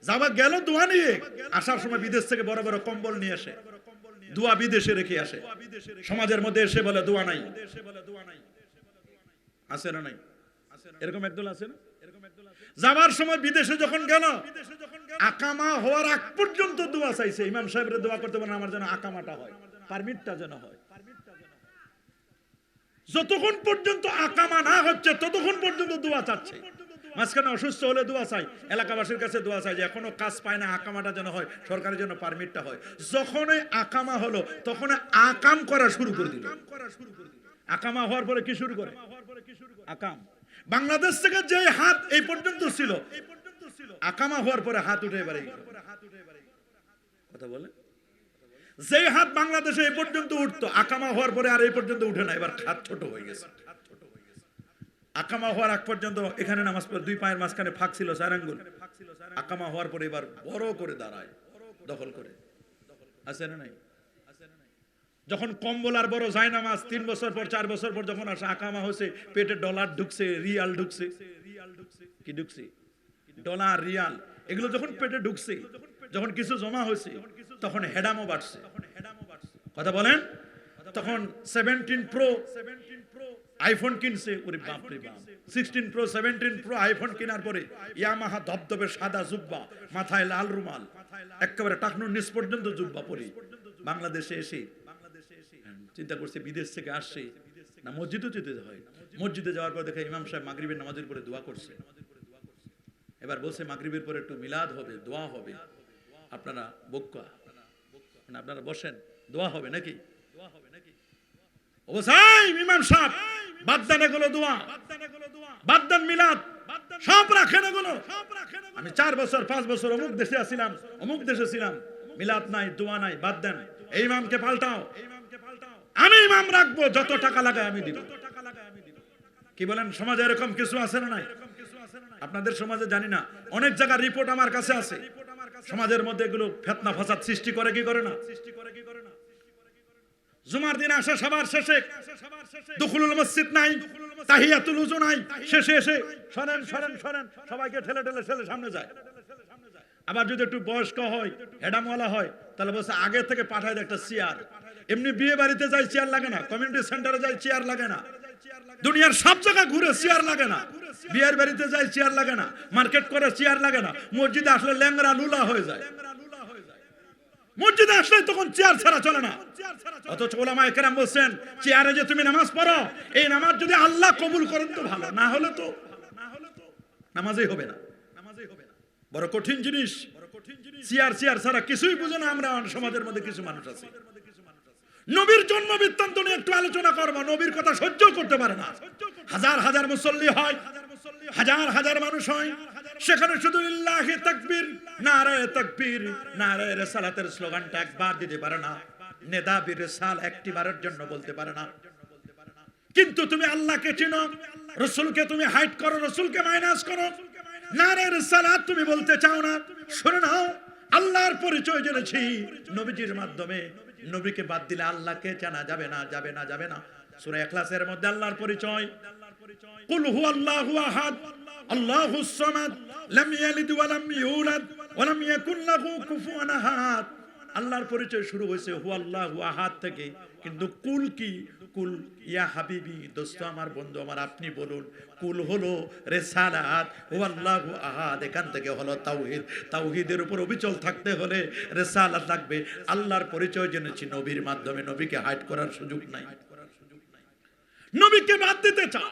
যাওয়া গেল দোয়া নিয়ে, আসার সময় বিদেশ থেকে বড় বড় কম্বল নিয়ে আসে, দোয়া বিদেশে রেখে আসে। সমাজের মধ্যে এসে বলে দোয়া নাই। আছে না নাই? এরকম একদল আছে না? যাওয়ার সময় বিদেশে যখন গেল, আকামা হওয়ার আগ পর্যন্ত দোয়া চাইছে, ইমাম সাহেবের দোয়া করতে পারেন আমার যেন আকামাটা হয়, পারমিটটা যেন হয়। যতক্ষণ পর্যন্ত আকামা না হচ্ছে ততক্ষণ পর্যন্ত দোয়া চাচ্ছে। মাঝখানে অসুস্থ হলে দোয়া চাই, এলাকাবাসীর কাছে দোয়া চাই যে এখনো কাজ পায় না, আকামাটা যেন হয়, সরকারের জন্য পারমিটটা হয়। যখনই আকামা হলো তখন আকাম করা শুরু করে দিল। আকামা হওয়ার পরে কি শুরু করে? আকাম। বাংলাদেশ থেকে যে হাত এই পর্যন্ত ছিল, আকামা হওয়ার পরে হাত উঠে এবারে কথা বলে, যে হাত বাংলাদেশে এই পর্যন্ত উঠতো, আকামা হওয়ার পরে আর এই পর্যন্ত উঠে না, এবার হাত ছোট হয়ে গেছে। আকামা হওয়ার আগ পর্যন্ত এখানে নামাজ পড়ে 2 পায়ের মাঝখানে ফাঁক ছিল 4 আঙ্গুল। আকামা হওয়ার পরে এবার বড় করে দাঁড়ায়, দখল করে। আছে না নাই? যখন কম্বল আর বড় যায় নামাজ, 3 বছর পর 4 বছর পর যখন আসে, আকামা হয়েছে, পেটে ডলার ঢুকছে, রিয়াল ঢুকছে, কি ঢুকছে, ডলার রিয়াল, এগুলো যখন পেটে ঢুকছে, যখন কিছু জমা হয়েছে, তখন হেডামও বাড়ছে। কথা বলেন, তখন 17 প্রো আইফোন কিনছে, ওরে বাপ রে বাপ, 16 প্রো 17 প্রো আইফোন কেনার পরে ইয়ামাহা ধবধবে সাদা জুব্বা, মাথায় লাল রুমাল, একেবারে টাকনুর নিচ পর্যন্ত জুব্বা পরে বাংলাদেশে এসে চিন্তা করছে বিদেশ থেকে আসছে না, মসজিদও যেতে হয়। মসজিদে যাওয়ার পর দেখে ইমাম সাহেব মাগরিবের নামাজের পরে দোয়া করছে। এবার বলছে মাগরিবের পরে একটু মিলাদ হবে, দোয়া হবে, আপনারা বক্কা, মানে আপনারা বসেন, দোয়া হবে নাকি? ইমাম সাহেব বাদ দেন এগুলো দোয়া, বাদ দেন মিলাদ, সব রাখেন এগুলো। আমি 4 বছর 5 বছর অমুক দেশে ছিলাম, অমুক দেশে ছিলাম, মিলাদ নাই, দোয়া নাই, বাদ দেন। এই ইমামকে পাল্টাও, আমি ইমাম রাখবো, যত টাকা লাগে আমি দিব। কি বলেন, সমাজে এরকম কিছু আছে না নাই? আপনাদের সমাজে জানি না, অনেক জায়গার রিপোর্ট আমার কাছে আছে। সমাজের মধ্যে এগুলো ফিতনা ফাসাদ সৃষ্টি করে কি করে না? জুমার দিন আসে সবার শেষে দুখুলুল মসজিদ নাই, তাহিয়াতুল উযু নাই, শেষে এসে সরেন সরেন সরেন, সবাইকে ঠেলে ঠেলে ঠেলে সামনে যায়। আবার যদি একটু বয়স্ক হয়, হেডামওয়ালা হয়, তাহলে বলছে আগে থেকে পাঠায় দেয় একটা চেয়ার। এমনি বিয়ে বাড়িতে যায় চেয়ার লাগে না, কমিউনিটি সেন্টারে যায় চেয়ার লাগে না, দুনিয়ার সব জায়গায় ঘুরে চেয়ার লাগে না, বিয়ের বাড়িতে যায় চেয়ার লাগে না, মার্কেট করে চেয়ার লাগে না, মসজিদে আসলে ল্যাংরা লুলা হয়ে যায়। মসজিদে আসলে তখন চেয়ার ছাড়া চলে না। অথচ ওলামায়ে কেরাম বলছেন, চেয়ারে যে তুমি নামাজ পড়ো, এই নামাজ যদি আল্লাহ কবুল করেন তো ভালো, না হলে তো নামাজই হবে না। বড় কঠিন জিনিস। চেয়ার ছাড়া কিছুই বুঝে না। আমরা সমাজের মধ্যে কিছু মানুষ আছে, নবীর জন্ম বৃত্তান্ত নিয়ে একটু আলোচনা করবো, নবীর কথা সহ্য করতে পারে না। হাজার হাজার মুসল্লি হয়, হাজার হাজার মানুষ হয়, সেখানে শুধু লিল্লাহি তাকবীর, নারায়ে তাকবীর, নারায়ে রিসালাতের স্লোগানটা একবার দিতে পারে না, নেদা বি রিসাল একটিবারের জন্য বলতে পারে না। কিন্তু তুমি আল্লাহকে চিনো, রাসূলকে তুমি হাইড করো, রাসূলকে মাইনাস করো, নারায়ে রিসালাত তুমি বলতে চাও না। শুনে নাও, আল্লাহর পরিচয় জেনেছি নবীজির মাধ্যমে। নবীকে বাদ দিলে আল্লাহকে জানা যাবে না, যাবে না, যাবে না। সূরা ইখলাসের মধ্যে আল্লাহর পরিচয়, কুল হুয়াল্লাহু আহাদ আল্লাহুস সামাদ লাম ইয়ালিদ ওয়া লাম ইউলাদ ওয়া লাম ইয়াকুল লাহু কুফুয়ান আহাদ। আল্লাহর পরিচয় শুরু হয়েছে হুয়াল্লাহু আহাদ থেকে। কিন্তু কুল কি? কুল ইয়া হাবিবি, দোস্ত আমার, বন্ধু আমার, আপনি বলুন। কুল হলো রিসালাত, হুয়াল্লাহু আহাদ এখান থেকে হলো তাওহীদ। তাওহীদের উপর অবিচল থাকতে হলে রিসালাত লাগবে। আল্লাহর পরিচয় জেনেছি নবীর মাধ্যমে, নবীকে হাইড করার সুযোগ নাই। নবীকে বাদ দিতে চায়,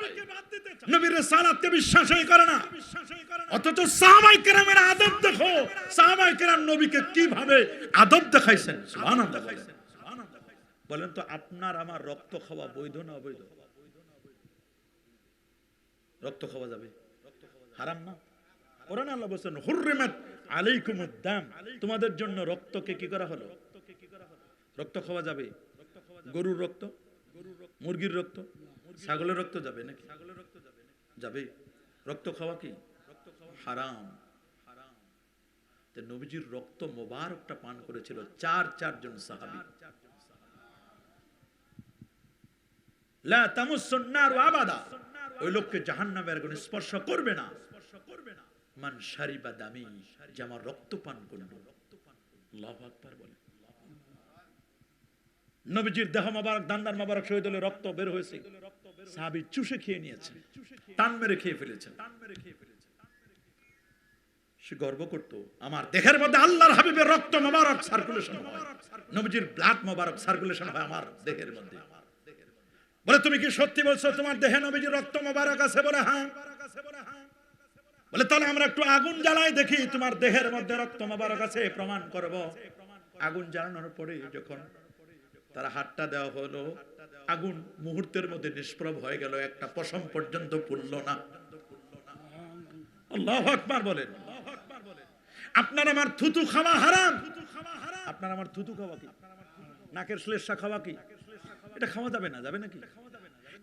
নবীর রিসালাতকে বিশ্বাসই করে না। অথচ সাহাবায়ে কেরামের আদব দেখো, সাহাবায়ে কেরাম নবীকে কিভাবে আদব দেখাইছেন। সুবহানাল্লাহ। বলেন তো, আপনার আমার রক্ত খাওয়া বৈধ না অবৈধ? রক্ত খাওয়া যাবে? হারাম না? কোরআনে আল্লাহ বলেছেন হুররিমাত আলাইকুমুদ দাম, তোমাদের জন্য রক্তকে কি করা হলো? রক্ত খাওয়া যাবে? গরুর রক্ত, মুরগির রক্ত, ছাগলের রক্ত যাবে নাকি? যাবে। রক্ত খাওয়া কি হারাম? তো নবীজির রক্ত মোবারকটা পান করেছিল চারজন সাহাবী। লা তামুসুন নারু আবাদা, ওই লোককে জাহান্নামের আগুন স্পর্শ করবে না। মান শারিবা দামি, যে আমার রক্ত পান করলো। আল্লাহু আকবার বলে। নবীজির দেহ মোবারক, দান্দার মোবারক শহীদ হলে রক্ত বের হয়েছে, সাহাবী চুষে খেয়ে নিয়েছেন, টান মেরে খেয়ে ফেলেছেন। সে গর্ব করত, আমার দেহের মধ্যে আল্লাহর হাবিবের রক্ত মোবারক সার্কুলেশন হয়, নবীজির ব্লাড মোবারক সার্কুলেশন হয় আমার দেহের মধ্যে। বলে তুমি কি সত্যি বলছো তোমার দেহে নবীজির রক্ত মোবারক আছে? বলে হ্যাঁ। বলে তাহলে আমরা একটু আগুন জ্বালাই দেখি তোমার দেহের মধ্যে রক্ত মোবারক আছে, প্রমাণ করব। আগুন জ্বালানোর পরে যখন তার হাতটা দেওয়া হলো, আগুন মুহূর্তের মধ্যে নিষ্প্রভ হয়ে গেল, একটা পশম পর্যন্ত পুড়ল না। আল্লাহু আকবার বলেন। আপনার আমার থুতু খাওয়া হারাম। আপনার আমার থুতু খাওয়া কি? নাকের শ্লেষ্মা খাওয়া কি? এটা খাওয়া যাবে না, যাবে নাকি?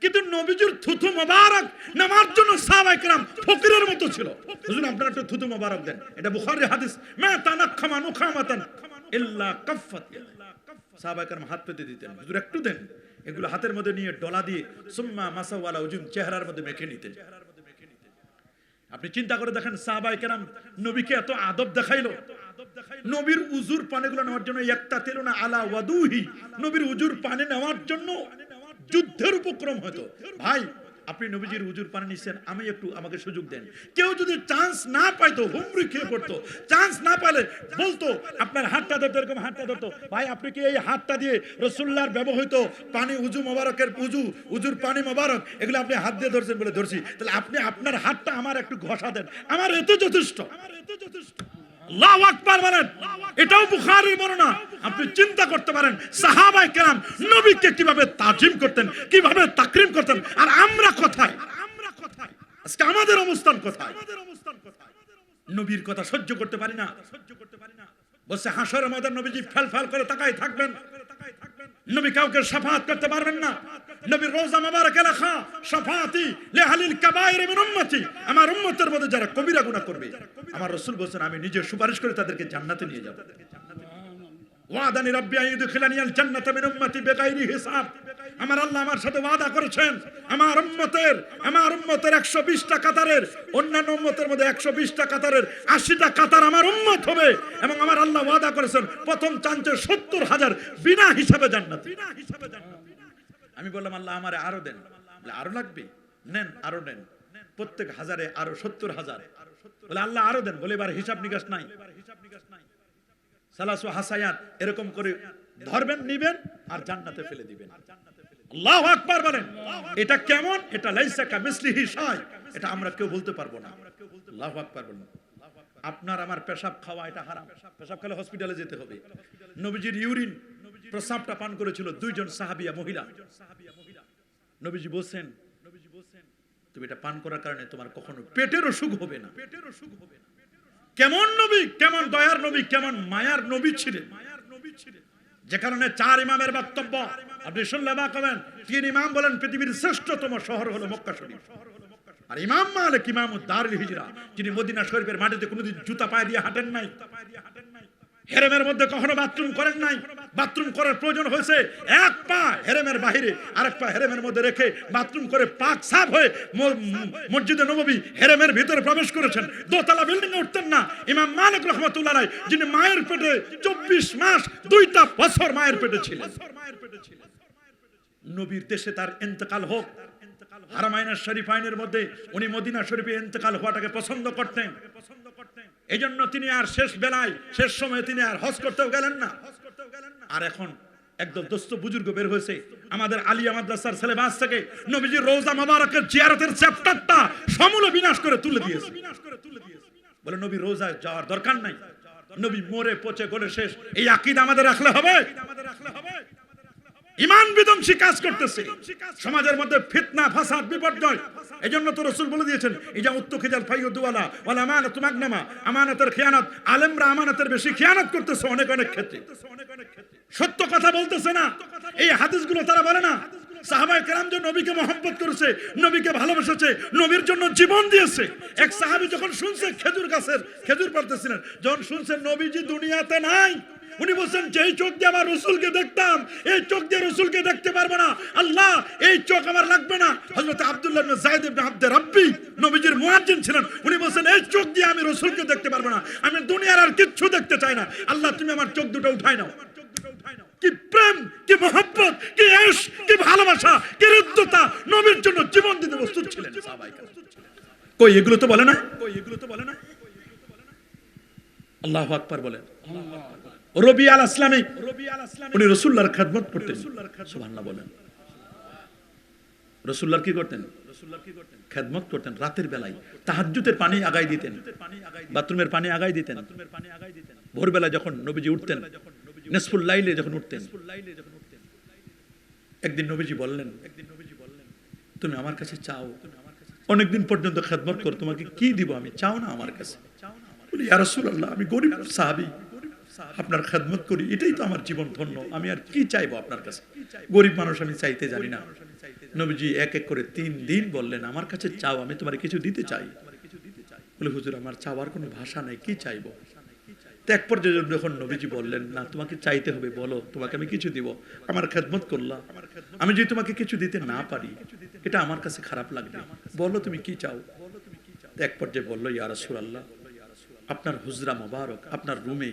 কিন্তু নবীজির থুতু মোবারক নেওয়ার জন্য সাহাবায়ে কেরাম ফকিরের মতো ছিল। হুজুর আপনারা একটু থুতু মোবারক দেন, এটা বুখারীর হাদিস। মা তানাক্ষমা নুখামাতান ইল্লা কাফফাত। সাহাবায়ে কেরাম হাত পেতে দিতেন, হুজুর একটু দেন। এগুলো হাতের মধ্যে নিয়ে ডলা দিয়ে সুম্মা মাসাওয়ালা উজুম, চেহারার মধ্যে মেখে নিতেন। আপনি চিন্তা করে দেখেন, সাহাবায়ে কেরাম নবীকে এত আদব দেখাইলো। নবীর উজুর পানিগুলো নেওয়ার জন্য ইয়াক্তাতিলুনা আলা ওয়াদুহি, নবীর উজুর পানি নেওয়ার জন্য যুদ্ধের উপক্রম হতো। ভাই আপনি নবীজির উজুর পানি নিচ্ছেন, আমি একটু, আমাকে সুযোগ দেন। কেউ যদি চান্স না পাইতো হুমড়ি খেয়ে পড়তো। চান্স না পাইলে বলতো আপনার হাতটা ধরতো, এরকম হাতটা ধরতো, ভাই আপনি কি এই হাতটা দিয়ে রাসূলুল্লাহর ব্যবহৃত পানি, উজু মোবারকের উজুর পানি মোবারক, এগুলো আপনি হাত দিয়ে ধরছেন? বলে ধরছি। তাহলে আপনি আপনার হাতটা আমার একটু ঘষা দেন, আমার এত যথেষ্ট। আল্লাহু আকবার বলেন। এটাও বুখারীর বর্ণনা। আপনি চিন্তা করতে পারেন সাহাবায়ে কেরাম নবীকে কিভাবে তাজিম করতেন, কিভাবে তাকরীম করতেন। আর আমরা কোথায়? আজকে আমাদের অবস্থান কোথায়? নবীর কথা সহ্য করতে পারি না। বলছে হাসরের ময়দানে নবীজি ফেল করে তাকাই থাকবেন, নবী কাউকে শাফাআত করতে পারবেন না। নবীর রওজা মুবারকে লেখা শাফাআতি লিআহলিল কাবায়ের মিন উম্মতি, আমার উম্মতের মধ্যে যারা কবিরা গুনাহ করবে, আমার রাসূল বলেন আমি নিজে সুপারিশ করে তাদেরকে জান্নাতে নিয়ে যাব। ওয়াদানি রাব্বি আইয়ুদখিলানিয়াল জান্নাতা মিন উম্মতি বিগাইরি হিসাব, আমার আল্লাহ আমার সাথে ওয়াদা করেছেন আমার উম্মতের 120টা কাতারের, অন্যান্য উম্মতের মধ্যে 120টা কাতারের 80টা কাতার আমার উম্মত হবে। এবং আমার আল্লাহ ওয়াদা করেছেন প্রথম চান্সে 70,000 বিনা হিসাবে জান্নাত। আমি বললাম আল্লাহ আমারে আরো দেন। বলে আরো লাগবে? নেন, আরো নেন। প্রত্যেক হাজারে আরো 70,000। বলে আল্লাহ আরো দেন। বলে এবার হিসাব নিকাশ নাই। সালাসু হাসায়াত এরকম করে ধরবেন, নিবেন আর জান্নাতে ফেলে দিবেন। আল্লাহু আকবার বলেন। এটা কেমন? এটা লাইসা কামিসলিহি শাই, এটা আমরা কেউ বলতে পারবো না। আল্লাহু আকবার বলেন। আপনার আমার পেশাব খাওয়া এটা হারাম, পেশাব খেলে হসপিটালে যেতে হবে। নবীজির ইউরিন প্রস্রাবটা পান করেছিল দুইজন সাহাবিয়া মহিলা। নবীজি বলছেন তুমি এটা পান করার কারণে তোমার কখনো পেটের অসুখ হবে না। কেমন নবী, কেমন দয়ার নবী, কেমন মায়ার নবী ছিলেন, যে কারণে 4 ইমামের বক্তব্য আপনি শুনলে বা কবেন। 3 ইমাম বলেন পৃথিবীর শ্রেষ্ঠতম শহর হলো মক্কা শরীফ। আর ইমাম মালিক ইমামুদ দারুল হিজরা, যিনি মদিনা শরীফের মাটিতে কোনোদিন জুতা পায়ে দিয়ে হাঁটেন নাই, হেরেমের মধ্যে কখনো বাথরুম করেন নাই। বাথরুম করার প্রয়োজন হয়েছে এক পা হেরেমের বাইরে আরেক পা হেরেমের মধ্যে রেখে বাথরুম করে পাক সাফ হয়ে মসজিদে নববী হেরেমের ভিতরে প্রবেশ করেছেন। দোতলা বিল্ডিং এ উঠতেন না। ইমাম মালিক রাহমাতুল্লাহ আলাইহি, যিনি মায়ের পেটে 24 মাস 2টা বছর মায়ের পেটে ছিলেন। নবীর দেশে তার ইন্তেকাল হোক, হারামাইনের শরীফাইনের মধ্যে উনি মদিনা শরীফে ইন্তেকাল হওয়াটাকে পছন্দ করতেন। এইজন্য তিনি আর শেষ বেলায় শেষ সময়ে তিনি আর হজ করতেও গেলেন না। আর এখন একদম দোস্ত বুজুর্গ বের হয়েছে আমাদের আলিয়া মাদ্রাসার সিলেবাস থেকে নবীজির রওজা মোবারকের জিয়ারতের চ্যাপ্টারটা সমূলে বিনাশ করে তুলে দিয়েছে। বলে নবীর রওজায় যাওয়ার দরকার নাই, নবী মরে পচে গলে শেষ। এই আকীদা আমাদের রাখলে হবে? ঈমান বিধ্বংসী কাজ করতেছে সমাজের মধ্যে, ফিতনা ফাসাদ বিপর্যয়। এজন্য তো রাসূল বলে দিয়েছেন ইজা উত্তুখিজাল ফাইয়ুদওয়ালা ওয়াল আমানাতু মাগনামা, আমানতের খেয়ানত। আলেমরা আমানতের বেশি খেয়ানত করতেছে অনেক ক্ষেত্রে, সত্য কথা বলতেছে না। এই হাদিসগুলো তারা বলে না। সাহাবায়ে কেরাম যে নবীকে মহব্বত করেছে, নবীকে ভালোবেসেছে, নবীর জন্য জীবন দিয়েছে। এক সাহাবী যখন শুনছে খেজুর গাছের খেজুর পাড়তেছিলেন, যখন শুনছেন নবীজি দুনিয়াতে নাই, উনি বলছেন যেই চোখ দিয়ে আমার রাসূলকে দেখতাম এই চোখ দিয়ে রাসূলকে দেখতে পারবো না, আল্লাহ এই চোখ আমার লাগবে না। হযরত আব্দুল্লাহ ইবনে যায়েদ ইবনে আব্দে রাব্বি নবীজির মুয়াজ্জিন ছিলেন, উনি বলছেন এই চোখ দিয়ে আমি রাসূলকে দেখতে পারবো না, আমি দুনিয়ার আর কিচ্ছু দেখতে চাই না, আল্লাহ তুমি আমার চোখ দুটো উঠাই নাও। কি প্রেম, কি মহব্বত, কি ইশক, কি ভালোবাসা, কি হৃদ্যতা, নবীর জন্য জীবন দিতে প্রস্তুত ছিলেন সাহাবায়ে কেরাম। কই এগুলো তো বলে না, আল্লাহু আকবার বলেন। রবি আল আসলামী উনি রাসূলুল্লাহর খেদমত করতেন, সুবহানাল্লাহ বলেন। রাসূলুল্লাহর কি করতেন? খেদমত করতেন। রাতের বেলায় তাহাজ্জুদের পানি আগায় দিতেন, বাথরুমের পানি আগায় দিতেন। ভোরবেলা যখন নবীজি উঠতেন, নিসফুল লাইলে যখন উঠতেন, একদিন নবীজি বললেন তুমি আমার কাছে চাও, অনেকদিন পর্যন্ত খেদমত কর, তোমাকে কি দিব আমি, চাও না আমার কাছে? বলি ইয়া রাসূলুল্লাহ আমি গরীব সাহাবী, আপনার খেদমত করি, এটাই তো আমার জীবন ধন্য, আমি আর কি চাইবো আপনার কাছে, গরিব মানুষ আমি চাইতে জানি না। নবীজি এক এক করে 3 দিন বললেন আমার কাছে চাও, আমি তোমার কিছু দিতে চাই। বলে হুজুর আমার চাওয়ার কোনো ভাষা নাই, কি চাইবো? এক পর্যায়ে যখন নবীজি বললেন না তোমাকে চাইতে হবে, বলো তোমাকে আমি কিছু দিব, আমার খেদমত করলাম, আমি যদি তোমাকে কিছু দিতে না পারি এটা আমার কাছে খারাপ লাগবে, বলো তুমি কি চাও। এক পর্যায়ে বললো ইয়া রাসূলুল্লাহ আপনার হুজরা মোবারক, আপনার রুমে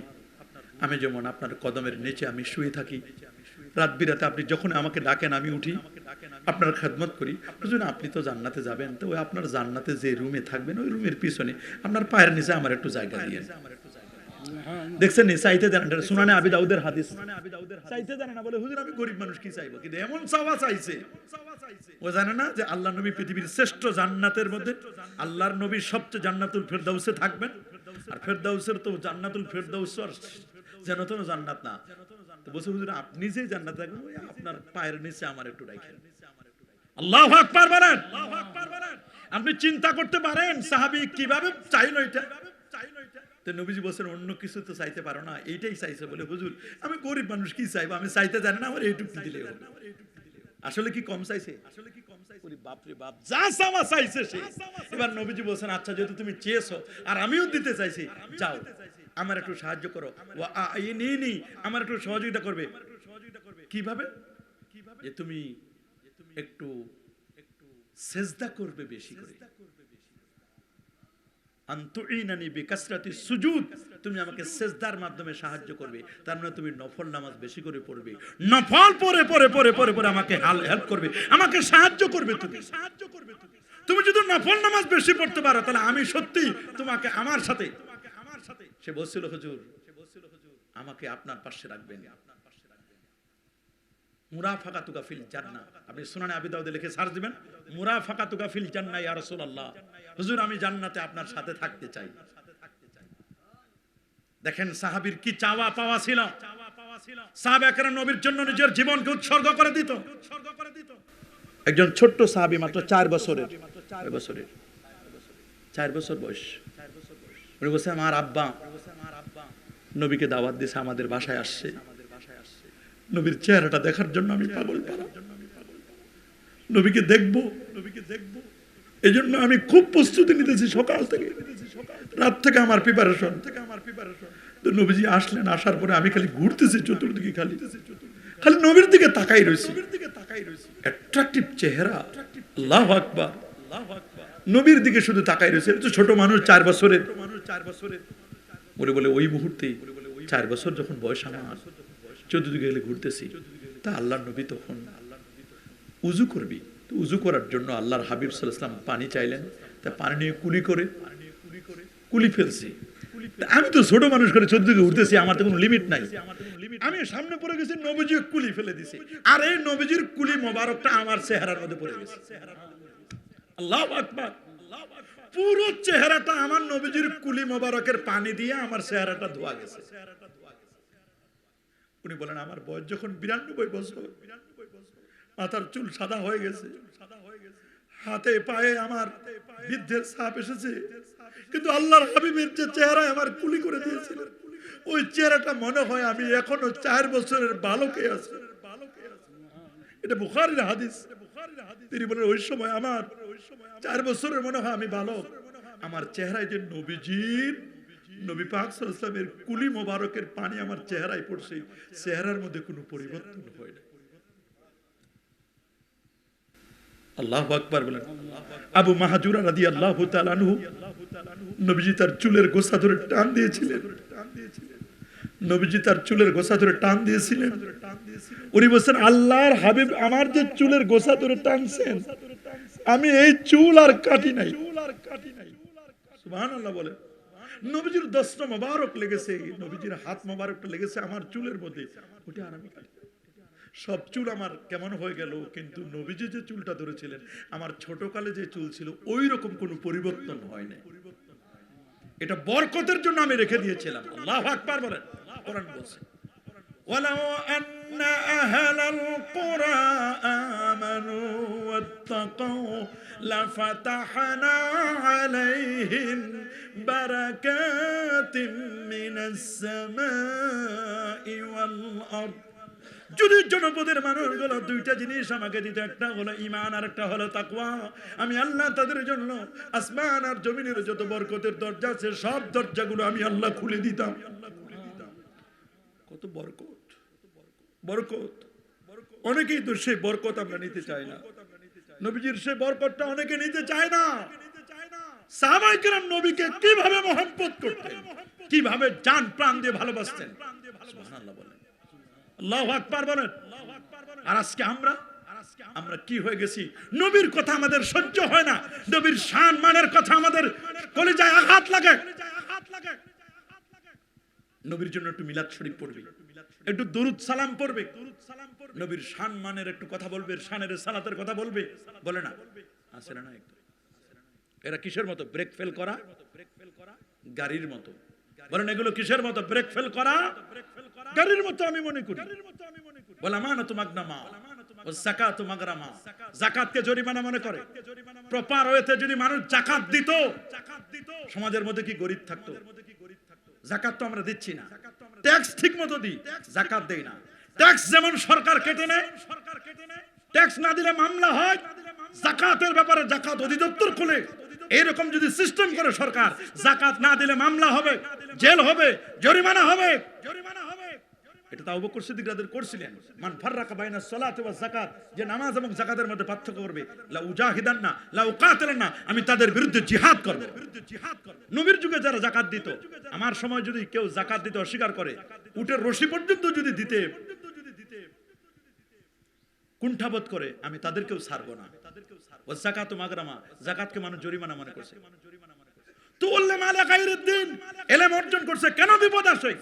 আমি যেমন আপনার কদমের নিচে আমি শুয়ে থাকি, রাত বিরাতে আপনি যখন আমাকে ডাকেন আমি উঠি, আপনার খেদমত করি। হুজুর আপনি তো জান্নাতে যাবেন, তো ওই আপনার জান্নাতে যে রুমে থাকবেন ওই রুমের পিছনে আপনার পায়ের নিচে আমার একটু জায়গা দিয়ে। দেখছেন নি চাইতে জানেন, সুনানে আবি দাউদের হাদিস, চাইতে জানে না। বলে হুজুর আমি গরিব মানুষ কি চাইবো, কিন্তু এমন চাওয়া চাইছে ও জানে না যে আল্লাহ নবী পৃথিবীর শ্রেষ্ঠ জান্নাতের মধ্যে, আল্লাহর নবী সবচেয়ে জান্নাতুল ফেরদাউসে থাকবেন। আর ফেরদাউসের তো জান্নাতুল ফেরদাউস আর যেন তো জান্নাত না। তো বলছে হুজুর আপনি যে জান্নাতে থাকবেন ওই আপনার পায়ের নিচে আমার একটু রাখেন। আল্লাহু আকবার বলেন। আপনি চিন্তা করতে পারেন সাহাবী কিভাবে চাইলো এটা। তো নবীজি বলেন অন্য কিছু তো চাইতে পারো না, এইটাই চাইছে। বলে হুজুর আমি গরিব মানুষ কি চাইবো, আমি চাইতে জানি না, আমার এইটুকু দিলে হবে। আসলে কি কম চাইছে? ওরে বাপ রে বাপ, যা চাওয়া চাইছে সে। এবার নবীজি বলেন আচ্ছা যেহেতু তুমি চেয়েছো আর আমিও দিতে চাইছি, যাও আমার একটু সাহায্য করো, আমার একটু সহযোগিতা করবে। কিভাবে? যে তুমি একটু সেজদা করবে বেশি করে, আনতুইনানি বিকাসরাতি সুজুদ, তুমি আমাকে সেজদার মাধ্যমে সাহায্য করবে। তার মানে তুমি নফল নামাজ বেশি করে পড়বে, নফল পড়ে পড়ে পড়ে পড়ে পড়ে আমাকে হেল্প করবে, আমাকে সাহায্য করবে। তুমি যদি নফল নামাজ বেশি পড়তে পারো তাহলে আমি সত্যি তোমাকে আমার সাথে। সে বলছিল হুজুর আমাকে আপনার পাশে রাখবেন, মুরাফাকাতুকা ফিল জান্নাহ। আপনি সুনানে আবি দাউদে লিখে সার্চ দিবেন মুরাফাকাতুকা ফিল জান্নাহ ইয়া রাসূলুল্লাহ। হুজুর আমি জান্নাতে আপনার সাথে থাকতে চাই। দেখেন সাহাবীর কি চাওয়া পাওয়া ছিল। সাহাবায়ে নবীর জন্য নিজের জীবনকে উৎসর্গ করে দিত। একজন ছোট্ট সাহাবী মাত্র 4 বছরের, 4 বছর বয়স, উনি বলছে আমার আব্বা নবীকে দাওয়াত দিয়েছে, আমাদের বাসায় আসছে, নবীর চেহারাটা দেখার জন্য আমি পাগল পারা, নবীকে দেখবো। এই জন্য আমি খুব প্রস্তুতি নিতেছি, সকাল থেকে রাত থেকে আমার প্রিপারেশন। তো নবীজি আসলেন, আসার পরে আমি খালি ঘুরতেছি চতুর্দিকে, খালি নবীর দিকে তাকাই রয়েছি। অ্যাট্রাকটিভ চেহারা, আল্লাহু আকবার, নবীর দিকে শুধু তাকাই রয়েছে। ছোট মানুষ, 4 বছরের। বলে ওই মুহূর্তে 4 বছর যখন বয়স আমার, চতুর্দিকে গেলে ঘুরতেছি, তা আল্লাহর নবী তখন উযু করবি, তো উযু করার জন্য আল্লাহর হাবিব সাল্লাল্লাহু আলাইহি ওয়াসাল্লাম পানি চাইলেন, তা পানি নিয়ে কুলি ফেলছি। আমি তো ছোট মানুষ করে চতুর্দিকে ঘুরতেছি, আমার তো কোনো লিমিট নাই। আমি সামনে পড়ে গেছি, নবীজি কুলি ফেলে দিছে, আর এই নবীজির কুলি মোবারকটা আমার চেহারার মধ্যে পড়ে গেছে। আল্লাহু আকবার, পুরো চেহারাটা আমার নবীজির কুলি মোবারকের পানি দিয়ে আমার চেহারাটা ধোয়া গেছে। উনি বলেন আমার বয়স যখন 92 বছর, মাথার চুল সাদা হয়ে গেছে, হাতে পায়ে আমার বৃদ্ধের ছাপ এসেছে, কিন্তু আল্লাহর হাবিবের যে চেহারা আমার কুলি করে দিয়েছিল, ওই চেহারাটা মনে হয় আমি এখনো 4 বছরের বালকে আছি। এটা বুখারীর হাদিস। তিনি বলেন ওই সময় আমার 4 বছরের মনে হয় আমি বালক, আমার চেহারায় যে নবীজির, নবী পাক সাল্লাল্লাহু আলাইহি ওয়াসাল্লামের কুলি মোবারকের পানি আমার চেহারায় পড়ছে, চেহারার মধ্যে কোনো পরিবর্তন হয় না। আল্লাহু আকবার বলেন। আবু মাহজুরা রাদিয়াল্লাহু তাআলা আনহু, নবীজি তার চুলের গোছা ধরে টান দিয়েছিলেন, নবীজি তার চুলের গোছা ধরে টান দিয়েছিলেন। উনি বলেন আল্লাহর হাবিব আমার যে চুলের গোছা ধরে টানছেন, আমি এই চুল আর কাটি নাই। সুবহানাল্লাহ বলে। নবীজির দস্ত মোবারক লেগেছে, নবীজির হাত মোবারকটা লেগেছে আমার চুলের মধ্যে, ওটা আর আমি কাটি। সব চুল আমার কেমন হয়ে গেল, কিন্তু নবীজি যে চুলটা ধরেছিলেন, আমার ছোটকালে যে চুল ছিল ওই রকম কোনো পরিবর্তন হয় না। এটা বরকতের জন্য আমি রেখে দিয়েছিলাম। আল্লাহু আকবার বলেন। কোরআন বলছে ওয়ালাউ আন্না আহলাল কুরা আমানু ওয়াত্তাকাউ লাফাতাহনা আলাইহিম বারাকাতিম মিনাস সামাই ওয়াল আরদ। যদি জনপদের মানুষগুলো দুইটা জিনিস আমাকে দিত, একটা হলো ঈমান আর একটা হলো তাকওয়া, আমি আল্লাহ তাদের জন্য আসমান আর জমিনের যত বরকতের দরজা আছে সব দরজাগুলো আমি আল্লাহ খুলে দিতাম। কত বরকত, বরকত। অনেকেই তো সেই বরকত আমরা নিতে চাই না। নবীজির সেই বরকতটা অনেকে নিতে চায় না। সাহাবায়ে কেরাম নবীকে কিভাবে মহব্বত করতেন, কিভাবে জান প্রাণ দিয়ে ভালোবাসতেন। সুবহানাল্লাহ বলেন, আল্লাহু আকবার বলেন। আর আজকে আমরা কি হয়ে গেছি, নবীর কথা আমাদের সহ্য হয় না, নবীর শান মানের কথা আমাদের কলিজায় আঘাত লাগে। নবীর জন্য একটু মিলাদ শরীফ পড়বে, একটু দরুদ সালাম পড়বে, নবীর শান মানের একটু কথা বলবে, শানের সালাতের কথা বলবে, বলে না? আছে না? এরা কিসের মতো? ব্রেক ফেল করা গাড়ির মতো। বলেন এগুলো কিসের মতো? ব্রেক ফেল করা গাড়ির মতো আমি মনে করি। বলে আমানাতু মাগনামা ও যাকাতু মাগরামা। যাকাতকে জরিমানা মনে করে। প্রপার ওয়েতে যদি মানুষ যাকাত দিত, সমাজের মধ্যে কি গরিব থাকতো? যাকাত তো আমরা দিচ্ছি না, ট্যাক্স ঠিক মতো দিই, যাকাত দেই না। ট্যাক্স যেমন সরকার কেটে নেয়, ট্যাক্স না দিলে মামলা হয়, যাকাতের ব্যাপারে যাকাত অধিদপ্তর খুলে এরকম যদি সিস্টেম করে সরকার, যাকাত না দিলে মামলা হবে, জেল হবে, জরিমানা হবে। এটা তো আবু বকর সিদ্দিক রাদিয়াল্লাহু করছিলেন। মান ফাররাকা বাইনা সালাতি ওয়াজ যাকাত, যে নামাজ এবং যাকাতের মধ্যে পার্থক্য করবে, লা উজাহিদান্না লা উকাতিলান্না, আমি তাদের বিরুদ্ধে জিহাদ করব। নবীর যুগে যারা যাকাত দিত, আমার সময় যদি কেউ যাকাত দিতে অস্বীকার করে, উটের রশি পর্যন্ত যদি দিতে কুণ্ঠাবোধ করে, আমি তাদেরকেও ছাড়বো না। ওয়াজ যাকাতু মাগরামা, যাকাতকে মানুষ জরিমানা মনে করছে। এলেম অর্জন করছে, কেন বিপদ আসে,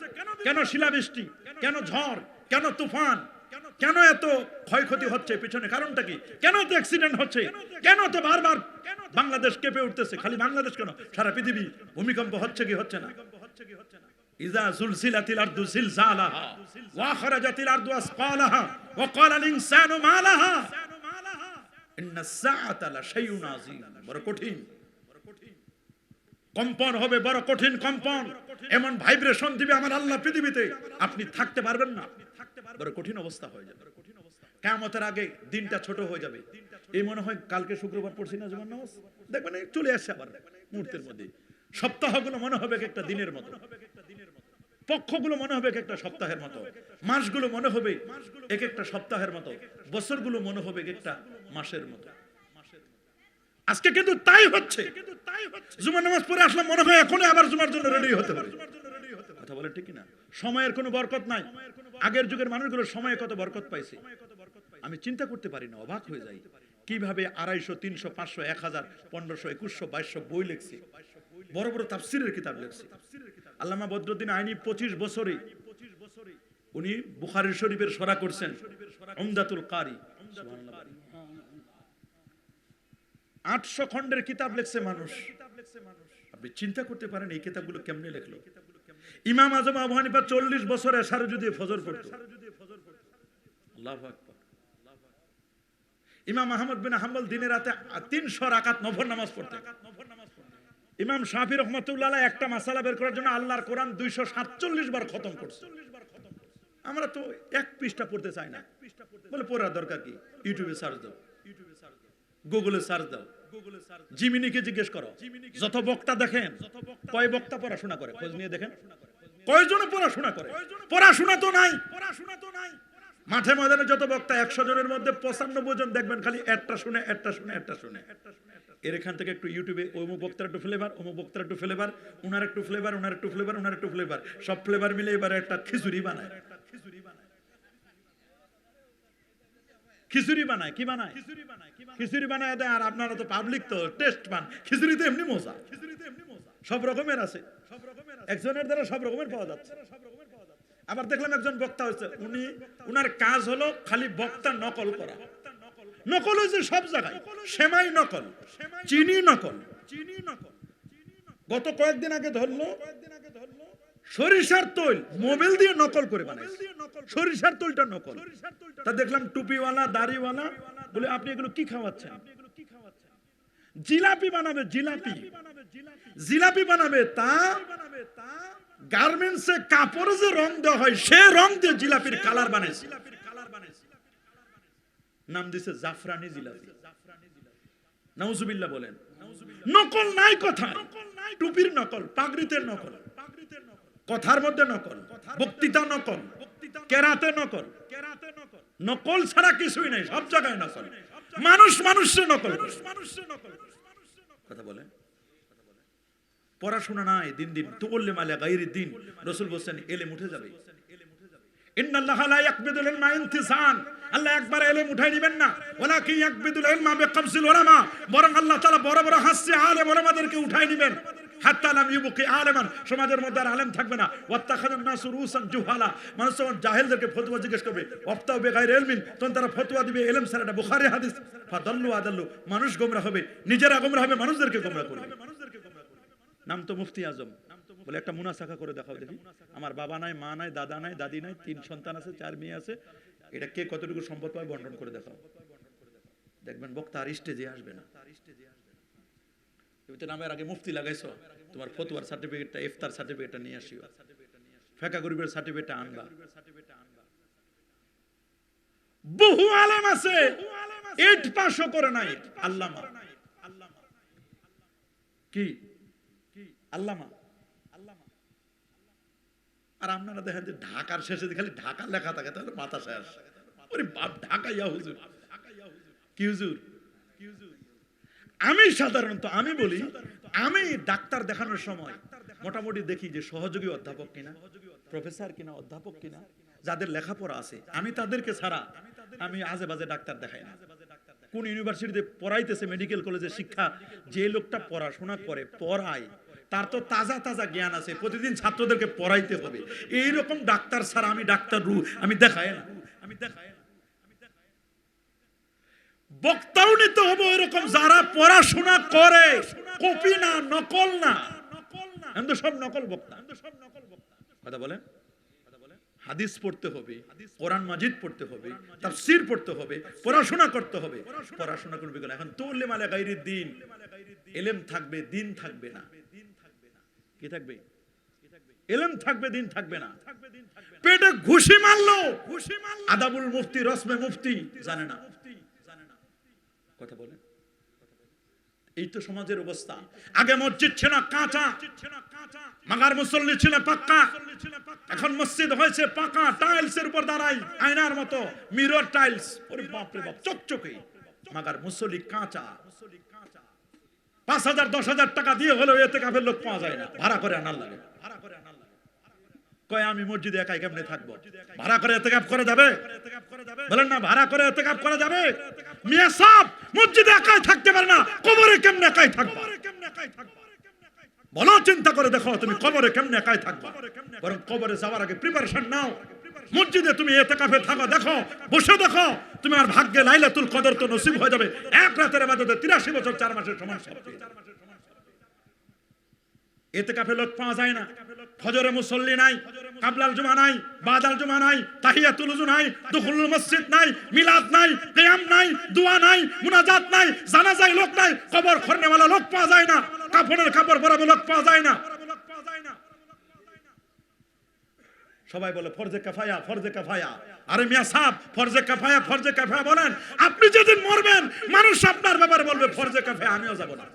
কেন শিলাবৃষ্টি, কেন ঝড়, কেন তুফান, কেন এত ক্ষয়ক্ষতি হচ্ছে, পিছনে কারণটা কি, কেন এত অ্যাক্সিডেন্ট হচ্ছে, কেন তো বারবার বাংলাদেশ কেঁপে উঠতেছে। খালি বাংলাদেশ কেন, সারা পৃথিবী ভূমিকম্প হচ্ছে কি হচ্ছে না? ইযা যুলজিলাতিল আরদু জিলজালাহা ওয়া আখরাজাতিল আরদু আসকালাহা ওয়া ক্বালাল ইনসানু মা লাহা ইন্নাস সাআতা লাশাইউন আযীম। বড় কঠিন কম্পন হবে, বড় কঠিন কম্পন, এমন ভাইব্রেশন দিবে আমার আল্লাহ পৃথিবীতে, আপনি থাকতে পারবেন না, বড় কঠিন অবস্থা হয়ে যাবে। কিয়ামতের আগে দিনটা ছোট হয়ে যাবে। এই মনে হয় কালকে শুক্রবার পড়ছি না জুমার নামাজ, দেখবেন চলে আসছে আবার মুহূর্তের মধ্যে। সপ্তাহগুলো মনে হবে একটা দিনের মতো, পক্ষগুলো মনে হবে এক একটা সপ্তাহের মতো, মাসগুলো মনে হবে এক একটা সপ্তাহের মতো, বছরগুলো মনে হবে এক একটা মাসের মতো। আজকে কিন্তু তাই হচ্ছে। জুমার নামাজ পড়ে আসলাম, মনে হয় এখনই আবার জুমার জন্য রেডি হতে হবে। কথা বলে ঠিক না? সময়ের কোনো বরকত নাই। আগের যুগের মানুষগুলো সময়ে কত বরকত পাইছে আমি চিন্তা করতে পারি না, অবাক হয়ে যাই। কিভাবে 250, 300, 500, 1000, 1500, 2100, 2200 বই লিখছে, বড় বড় তাফসীরের কিতাব লিখছে। আল্লামা বদরুদ্দিন আইনি 25 বছরে উনি বুখারী শরীফের শরহ করছেন, উমদাতুল কারি। সুবহানাল্লাহ। 800 খণ্ডের কিতাব লিখছে মানুষ। আপনি চিন্তা করতে পারেন এই কিতাবগুলো কেমনে লিখলো? ইমাম আজম আবু হানিফা 40 বছর এশারে দিয়ে ফজর পড়তো। আল্লাহু আকবার। ইমাম আহমদ বিন হাম্বল দিনে রাতে 300 রাকাত নফল নামাজ পড়তেন। ইমাম শাফি রহমাতুল্লাহ আলাইহি একটা মাসালা বের করার জন্য আল্লাহর কোরআন 247 বার খতম করছে। আমরা তো এক পৃষ্ঠা পড়তে চাই না, বলে পড়ার দরকার কি? ইউটিউবে সার্চ দাও, গুগলে সার্চ দাও, জিমিনিকে জিজ্ঞেস করো। যত বক্তা দেখেন, কয় বক্তা পড়াশোনা করে খোঁজ নিয়ে দেখেন, কয়জনে পড়াশোনা করে? পড়াশোনা তো নাই। মাঠে ময়দানে যত বক্তা 100 জনের মধ্যে 95 জন দেখবেন খালি একটা শুনে। এর এখান থেকে একটু ইউটিউবে অমুক বক্তার একটু ফ্লেভার, অমুক বক্তার একটু ফ্লেভার, উনার একটু ফ্লেভার, উনার একটু ফ্লেভার, উনার একটু ফ্লেভার, সব ফ্লেভার মিলে এবারে একটা খিচুড়ি বানায়। খিচুড়ি বানায় কি বানায়? খিচুড়ি বানায় দেয়। আর আপনারা তো পাবলিক তো টেস্ট পান। খিচুড়িতে এমনি মজা, সব রকমের আছে, একজনের দ্বারা সব রকমের পাওয়া যাচ্ছে। আবার দেখলাম একজন বক্তা হচ্ছে, উনার কাজ হলো খালি বক্তা নকল করা। নকল হয়েছে সব জায়গায়, সেমাই নকল, চিনি নকল। গত কয়েকদিন আগে ধরলো সরিষার তৈল মোবাইল দিয়ে নকল করে বানাইছে। সরিষার তৈলটা নকল। তা দেখলাম টুপিওয়ালা, দাড়িওয়ালা বলে, আপনি এগুলো কি খাওয়াচ্ছেন? জিলাপি বানাবে, জিলাপি বানাবে। তা গার্মেন্টসে কাপড়ে যে রং দেওয়া হয় সে রং দিয়ে জিলাপির কালার বানাইছে। নাম দিছে জাফরানি জিলাপি। নাউজুবিল্লাহ বলেন। নকল নাই কথা, টুপির নকল, পাগড়িতে নকল, কথার মধ্যে নকল, বক্তৃতা নকল, কেরাতে নকল। নকল ছাড়া কিছুই নাই, সব জায়গায় নকল। মানুষের নকল। কথা বলেন। পড়াশোনা নাই দিন দিন। তুল্লিম আলা গায়রিদ দ্বীন, রাসূল বলেন ইলম উঠে যাবে। ইন্নাল্লাহা লা ইয়াকবিদুল ইলমা ইনতিসান, আল্লাহ একবার ইলম উঠাই দিবেন না। ওয়ালাকিন ইয়াকবিদুল ইলমা বিকবজিল উলামা, বরং আল্লাহ তাআলা বড় বড় হাসছে আলেম ওলামাদেরকে উঠাই দিবেন। হাত্তা লাম ইউবকি আলেমান, সমাজের মধ্যে আর আলেম থাকবে না। ওয়াত্তাখাযান নাসু রুসান জুহালা, মানুষ যখন জাহেলদেরকে ফতোয়া জিজ্ঞেস করবে, ওয়াফতাউ বিগাইরি ইলমিন, তখন তারা ফতোয়া দিবে ইলম ছাড়া। এটা বুখারী হাদিস। ফাদাল্লু আদাল্লু, মানুষ গোমরা হবে, নিজেরা গোমরা হবে, মানুষদেরকে গোমরা করবে। নাম তো মুফতি আজম। বলে একটা মুনাসাখা করে দেখাও দেখি। আমার বাবা নাই, মা নাই, দাদা নাই, দাদি নাই, 3 সন্তান আছে, 4 মেয়ে আছে, এটা কে কতটুকু সম্পদ পায় বন্টন করে দেখাও। দেখবেন বক্তা আর স্টেজে আসবে না। তুমি তো নামের আগে মুফতি লাগাইছো, তোমার ফতোয়ার সার্টিফিকেটটা, ইফতার সার্টিফিকেটটা নিয়ে আসিও, ফিকহ গরিবের সার্টিফিকেটটা আনবা। বহু আলেম আছে 8 পাসও করে নাই, আল্লামা। কি আল্লামা? আর আপনারা দেখেন যে ঢাকার শেষে খালি ঢাকা লেখা থাকে, তাহলে মাথা শেষ। ওরে বাপ, ঢাকা ইয়া হুজুর, কি হুজুর? আমি সাধারণত আমি বলি, আমি ডাক্তার দেখানোর সময় মোটামুটি দেখি যে সহযোগী অধ্যাপক কিনা, প্রফেসর কিনা, অধ্যাপক কিনা, যাদের লেখাপড়া আছে, আমি তাদেরকে ছাড়া আমি আজে বাজে ডাক্তার দেখাই না। কোন ইউনিভার্সিটিতে পড়াইতেছে, মেডিকেল কলেজে শিক্ষা, যে লোকটা পড়াশোনা করে, পড়ায়, তার তো তাজা তাজা জ্ঞান আছে, প্রতিদিন ছাত্রদেরকে পড়াইতে হবে। এইরকম ডাক্তার ছাড়া আমি ডাক্তার আমি দেখাই না। বক্তাও নিতে হবে এরকম যারা পড়াশোনা করে, কপি না, নকল না। সব নকল বক্তা। কথা বলেন, হাদিস পড়তে হবে, কোরআন মাজিদ পড়তে হবে, তাফসীর পড়তে হবে, পড়াশোনা করতে হবে। পড়াশোনা করবে কেন? এখন তুল্লে মালে গায়রিদ দ্বীন, ইলম থাকবে, দিন থাকবে না। কি থাকবে? ইলম থাকবে, দিন থাকবে না। পেটে ঘুষি মারলো, আদাবুল মুফতি, রসমে মুফতি জানে না। কথা বলেন, এই তো সমাজের অবস্থা। আগে মসজিদ ছিল কাঁচা, মাগার মুসল্লি ছিল পাক্কা, এখন মসজিদ হয়েছে পাকা, টাইলসের উপর দাঁড়াই, আয়নার মতো, মিরর টাইলস। ওরে বাপ রে বাপ, চকচকে। মাগার মুসল্লি কাঁচা। 5,000 10,000 টাকা দিয়ে হলেও ইতিকাফের লোক পাওয়া যায় না, ভাড়া করে আনার লাগে। কয় আমি মসজিদে একাই কেমনে থাকবো? ভাড়া করে ইতিকাফ করা যাবে? বলেন না, ভাড়া করে ইতিকাফ করা যাবে? মিয়া সাহেব মসজিদে একাই থাকতে পারে না, কবরে কেমনে একাই থাকবে? বলো, চিন্তা করে দেখো, তুমি কবরে কেমনে একাই থাকবে? বরং কবরে যাওয়ার আগে প্রিপারেশন নাও। মসজিদে তুমি ইতিকাফে থাকো, দেখো, বসে দেখো, তুমি আর ভাগ্যে লাইলাতুল কদর তো নসিব হয়ে যাবে। এক রাতের ইবাদতে 83 বছর 4 মাসের সমান সব। ইতিকাফে লোক পাওয়া যায় না। ফজরে মুসল্লি নাই, কাবলাল জুমা নাই, বাদাল জুমা নাই, তাহিয়াতুল ওযু নাই, দুখুলুল মসজিদ নাই, মিলাদ নাই, কিয়াম নাই, দোয়া নাই, মুনাজাত নাই, জানাজায় লোক নাই, কবর খরনেওয়ালা লোক পাওয়া যায় না, কাফনের কাপড় পরাবে লোক পাওয়া যায় না। সবাই বলে ফরজে কিফায়া, ফরজে কিফায়া। আরে মিয়া সাহেব, ফরজে কিফায়া, ফরজে কিফায়া বলেন, আপনি যেদিন মরবেন মানুষ আপনার ব্যাপারে বলবে ফরজে কিফায়া, আমিও যাব না।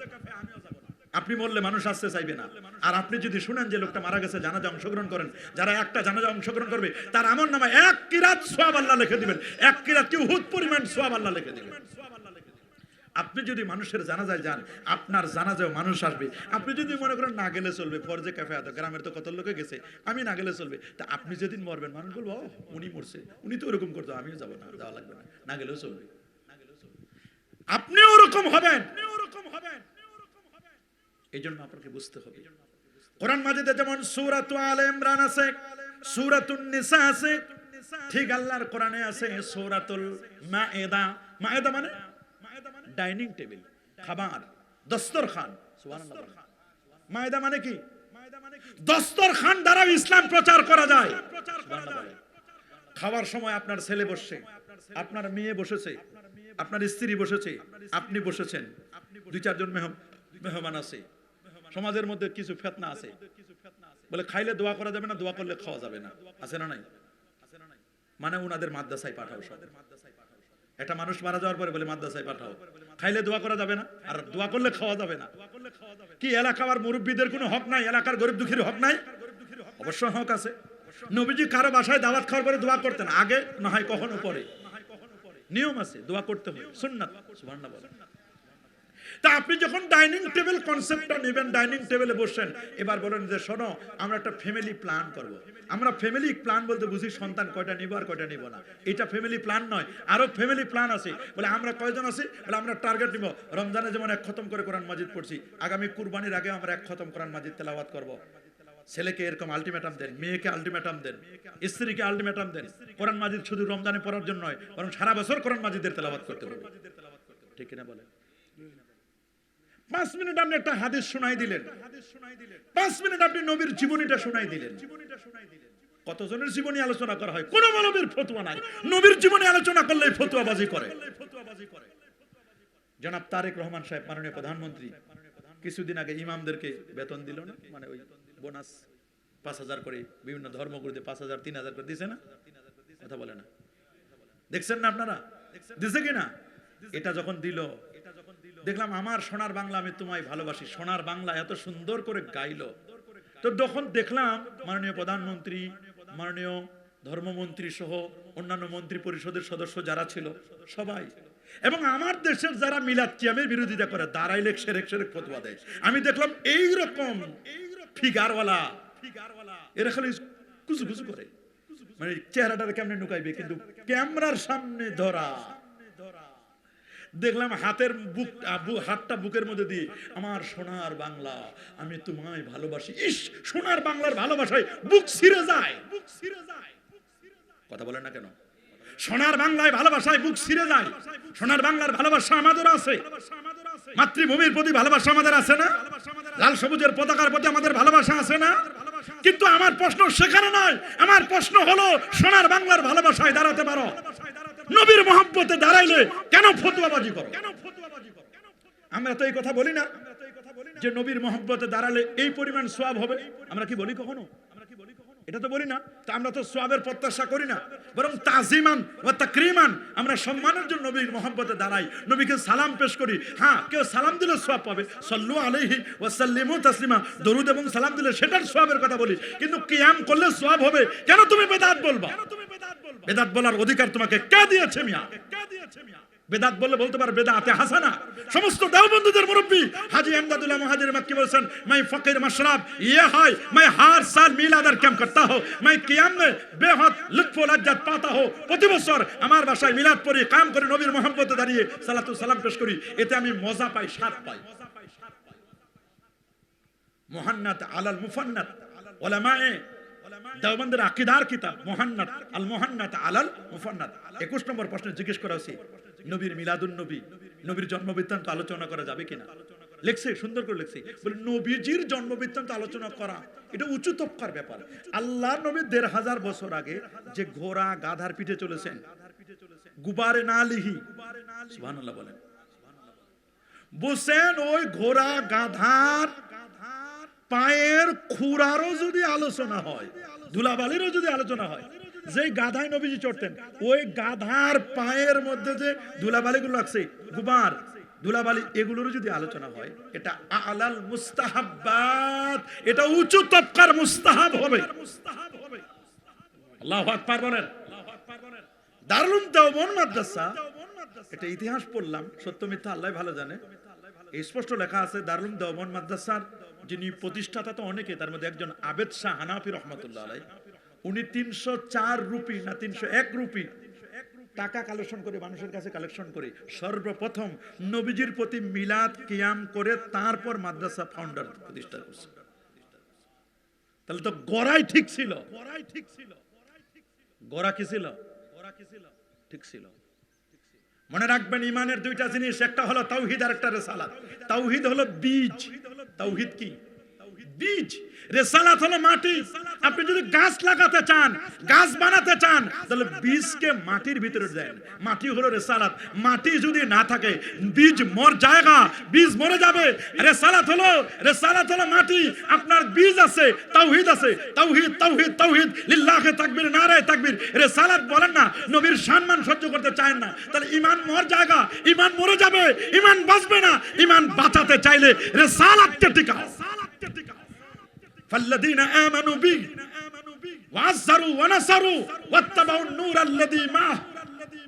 আপনি বললে মানুষ আসতে চাইবে না। আর আপনি যদি শুনেন যে লোকটা মারা গেছে, জানাজা অংশগ্রহণ করেন, যারা একটা জানাজা অংশগ্রহণ করবে তার আমল নামায় 1 কিরাত সওয়াব আল্লাহ লিখে দিবেন। 1 কিরাত কি উহুদ পরিমাণ সওয়াব আল্লাহ লিখে দিবেন। আপনি যদি মানুষের জানাজায় যান, আপনার জানাজায় মানুষ আসবে। আপনি যদি মনে করেন না গেলে চলবে, ফরজে কিফায়া, তো গ্রামের তো কত লোকে গেছে, আমি না গেলে চলবে, তা আপনি যেদিন মরবেন মানুষ বলবো উনি মরছে, উনি তো ওরকম করতো, আমিও যাবো না, যাওয়া লাগবে না, না গেলেও চলবে। আপনিও ওরকম হবেন। এই জন্য আপনাকে বুঝতে হবে, কোরআন মাজিদে যেমন সূরাতুল আলে ইমরান আছে, সূরাতুন নিসা আছে, ঠিক আল্লাহর কোরআনে আছে সূরাতুল মায়েদা। মায়েদা মানে ডাইনিং টেবিল, খাবার, দস্তরখান। সুবহানাল্লাহ। মায়েদা মানে কি? দস্তরখান দ্বারা ইসলাম প্রচার করা যায়। সুবহানাল্লাহ। খাওয়ার সময় আপনার ছেলে বসছে, আপনার মেয়ে বসেছে, আপনার স্ত্রী বসেছে, আপনি বসেছেন, 2-4 জন মেহমান আছে। সমাজের মধ্যে কিছু ফিতনা আছে, বলে খাইলে দোয়া করা যাবে না, দোয়া করলে খাওয়া যাবে না, আছে না নাই? মানে উনাদের মাদ্রাসায় পাঠাও সব। একটা মানুষ মারা যাওয়ার পরে বলে মাদ্রাসায় পাঠাও, খাইলে দোয়া করা যাবে না, আর দোয়া করলে খাওয়া যাবে না। কি এলাকার মুরব্বীদের কোনো হক নাই? এলাকার গরিব দুঃখীর হক নাই? অবশ্যই হক আছে। নবীজি কারো বাসায় দাওয়াত খাওয়ার পরে দোয়া করতেন, আগে না হয় কখনো পরে। নিয়ম আছে, দোয়া করতে হবে, সুন্নাত। সুবহানাল্লাহ। তা আপনি যখন ডাইনিং টেবিল কনসেপ্টটা নেবেন, ডাইনিং টেবিলে বসছেন, এবার বলেন যে শোনো আমরা একটা ফ্যামিলি প্ল্যান করব। আমরা ফ্যামিলি প্ল্যান বলতে বুঝি সন্তান কয়টা নিব আর কয়টা নিব না, এটা ফ্যামিলি প্ল্যান নয়। আরো ফ্যামিলি প্ল্যান আছে। বলে আমরা কয়জন আছি? বলে আমরা টার্গেট নিব, রমজানে যেমন 1 খতম করে কোরআন মাজিদ পড়ছি, আগামী কুরবানির আগে আমরা 1 খতম কোরআন মাজিদ তেলাওয়াত করব। ছেলেকে এরকম আলটিমেটাম দেন, মেয়েকে আলটিমেটাম দেন, স্ত্রীকে আলটিমেটাম দেন, কোরআন মাজিদ শুধু রমজানে পড়ার জন্য নয়, বরং সারা বছর কোরআন মাজিদের তেলাওয়াত করতে হবে। ঠিক কিনা বলেন? 5 মিনিট আপনি একটা হাদিস শোনাই দিলেন, 5 মিনিট আপনি নবীর জীবনীটা শোনাই দিলেন। কতজনের জীবনী আলোচনা করা হয়? কোন মানবের ফতোয়া নাই, নবীর জীবনী আলোচনা করলে ফতোয়াবাজি করে। জনাব তারেক রহমান সাহেব, মাননীয় প্রধানমন্ত্রী, কিছুদিন আগে ইমামদেরকে বেতন দিল না, মানে ওই বোনাস 5,000 করে, বিভিন্ন ধর্মগুরুদের 5,000 3,000 করে দিছে না? কথা বলে না, দেখছেন না আপনারা? দিছে কিনা? এটা যখন দিল, দেখলাম আমার সোনার বাংলা আমি তোমায় ভালোবাসি, সোনার বাংলা এত সুন্দর করে গাইলো। তো যখন দেখলাম মাননীয় প্রধানমন্ত্রী, মাননীয় ধর্মমন্ত্রী সহ অন্যান্য মন্ত্রী পরিষদের সদস্য যারা ছিল সবাই, এবং আমার দেশের যারা মিলাদ কিয়ামের বিরোধিতা করে, দাঁড়াইলে সেরেক সেরেক ফতোয়া দেয়, আমি দেখলাম এইরকম ফিগারওয়ালা, এরা খালি কুচু কুচু করে, মানে চেহারাটা কেমনে নুকাইবে, কিন্তু ক্যামেরার সামনে ধরা। দেখলাম হাতের হাতটা বুকের মধ্যে দিয়ে, আমার সোনার বাংলা আমি তোমায় ভালোবাসি। ইস, সোনার বাংলার ভালোবাসায় বুক ছিঁড়ে যায়। কথা বলেন না কেন? সোনার বাংলায় ভালোবাসায় বুক ছিঁড়ে যায়। সোনার বাংলার ভালোবাসা আমাদের আছে, মাতৃভূমির প্রতি ভালোবাসা আমাদের আছে না? লাল সবুজের পতাকার প্রতি আমাদের ভালোবাসা আছে না? কিন্তু আমার প্রশ্ন সেখানে নয়। আমার প্রশ্ন হলো সোনার বাংলার ভালোবাসায় দাঁড়াতে পারো, নবীর মহব্বতে দাঁড়াইলে কেন ফতোয়াবাজি করো? আমরা তো এই কথা বলি না যে নবীর মহব্বতে দাঁড়ালে এই পরিমাণ সওয়াব হবে। আমরা কি বলি কখনো? এটা তো বলি না। তা আমরা তো সওয়াবের প্রত্যাশা করি না, বরং তাজিমান ওয়া তাকরিমান আমরা সম্মানের জন্য নবীর মহব্বতে দাঁড়াই, নবীকে সালাম পেশ করি। হ্যাঁ, কেউ সালাম দিলে সওয়াব পাবে, সাল্লু আলাইহি ওয়া সাল্লিমু তাসলিমা, দরুদ এবং সালাম দিলে সেটার সওয়াবের কথা বলি। কিন্তু কিয়াম করলে সওয়াব হবে, কেন তুমি বেদাত বলবা? বেদাত বলার অধিকার তোমাকে কে দিয়েছে মিয়া? বেদাত বললে বলতে পারে বেদাতে হাসানা। সমস্ত দেওবন্দীদের মুরব্বী হাজী এমদাদুল্লাহ মুহাজির মক্কি বলেছেন, मैं फकीर मशरब ये है, मैं हर साल मिलाद और कैंप करता हूं, मैं कियाम में बेहद लुत्फ व लज्जत पाता हूं। প্রতি বছর আমার বাসায় মিলাদ পড়ি, কাম করে নবীর মহব্বতে দাঁড়িয়ে সালাতু সালাম পেশ করি, এতে আমি মজা পাই, স্বাদ পাই। মুহান্নাত আলাল মুফান্নাত উলামায়ে দেওবন্দের আকীদার কিতাব মুহান্নাত আল মুহান্নাত আলাল মুফান্নাত 21 নম্বর প্রশ্ন জিজ্ঞেস করা হয়েছে, নবীর মিলাদুন নবী, নবীর জন্ম বৃত্তান্ত আলোচনা করা যাবে কিনা? লেখছে, সুন্দর করে লেখছে, বলে নবীজির জন্ম বৃত্তান্ত আলোচনা করা এটা উঁচু তফকার ব্যাপার। আল্লাহর নবী 1500 বছর আগে যে ঘোড়া গাধার পিঠে চলেছেন, গুবারে না লিহি, সুবহানাল্লাহ বলেন, বসেন ওই ঘোড়া গাধার পায়ের খুরারও যদি আলোচনা হয়, ধুলাবালিরও যদি আলোচনা হয়, যেই গাধায় নবীজি চড়তেন ওই গাধার পায়ের মধ্যে যে ধুলাবালিগুলো লাগছে, গুবার ধুলাবালি, এগুলোরও যদি আলোচনা হয়, এটা আলাল মুস্তাহাব্বাত, এটা উঁচু তবকার মুস্তাহাব হবে। আল্লাহু আকবার বলেন। দারুল দেওবন্দ মাদ্রাসা, এটা ইতিহাস পড়লাম, সত্য মিথ্যা আল্লাহ ভালো জানে, এই স্পষ্ট লেখা আছে দারুল দেওবন্দ মাদ্রাসার যিনি প্রতিষ্ঠাতা তো অনেকে, তার মধ্যে একজন আবেদ শাহ হানাফি রহমাতুল্লাহ আলাইহি, উনি 304 রুপি না 301 রুপি টাকা কালেকশন করে, মানুষের কাছে কালেকশন করে সর্বপ্রথম নবীজির প্রতি মিলাদ কিয়াম করে তারপর মাদ্রাসা ফাউন্ডার প্রতিষ্ঠা করছে। তাহলে তো গড়াই ঠিক ছিল, গড়া কি ছিল? ঠিক ছিল। মনে রাখবেন ইমানের দুইটা জিনিস, একটা হলো তাওহীদ আর একটা রিসালাত। তাওহীদ হলো বীজ, তাওহীদ কি? বীজ। রিসালাত হলো মাটি। আপনি যদি গাছ লাগাতে চান, গাছ বানাতে চান, তাহলে বীজকে মাটির ভিতরে দেন, মাটি হলো রিসালাত। মাটি যদি না থাকে বীজ মর জায়গা, বীজ মরে যাবে। রিসালাত হলো মাটি, আপনার বীজ আছে, তাওহীদ আছে, তাওহীদ তাওহীদ তাওহীদ, লিল্লাহি তাকবীর, নারে তাকবীর। রিসালাত বলেন না, নবীর সম্মান সহ্য করতে চায় না, তাহলে ঈমান মর জায়গা, ঈমান মরে যাবে, ঈমান বাঁচবে না। ঈমান বাঁচাতে চাইলে রিসালাতকে টিকাও। فالذين آمنوا به وعزروا ونصروا واتبعوا النور الذي معه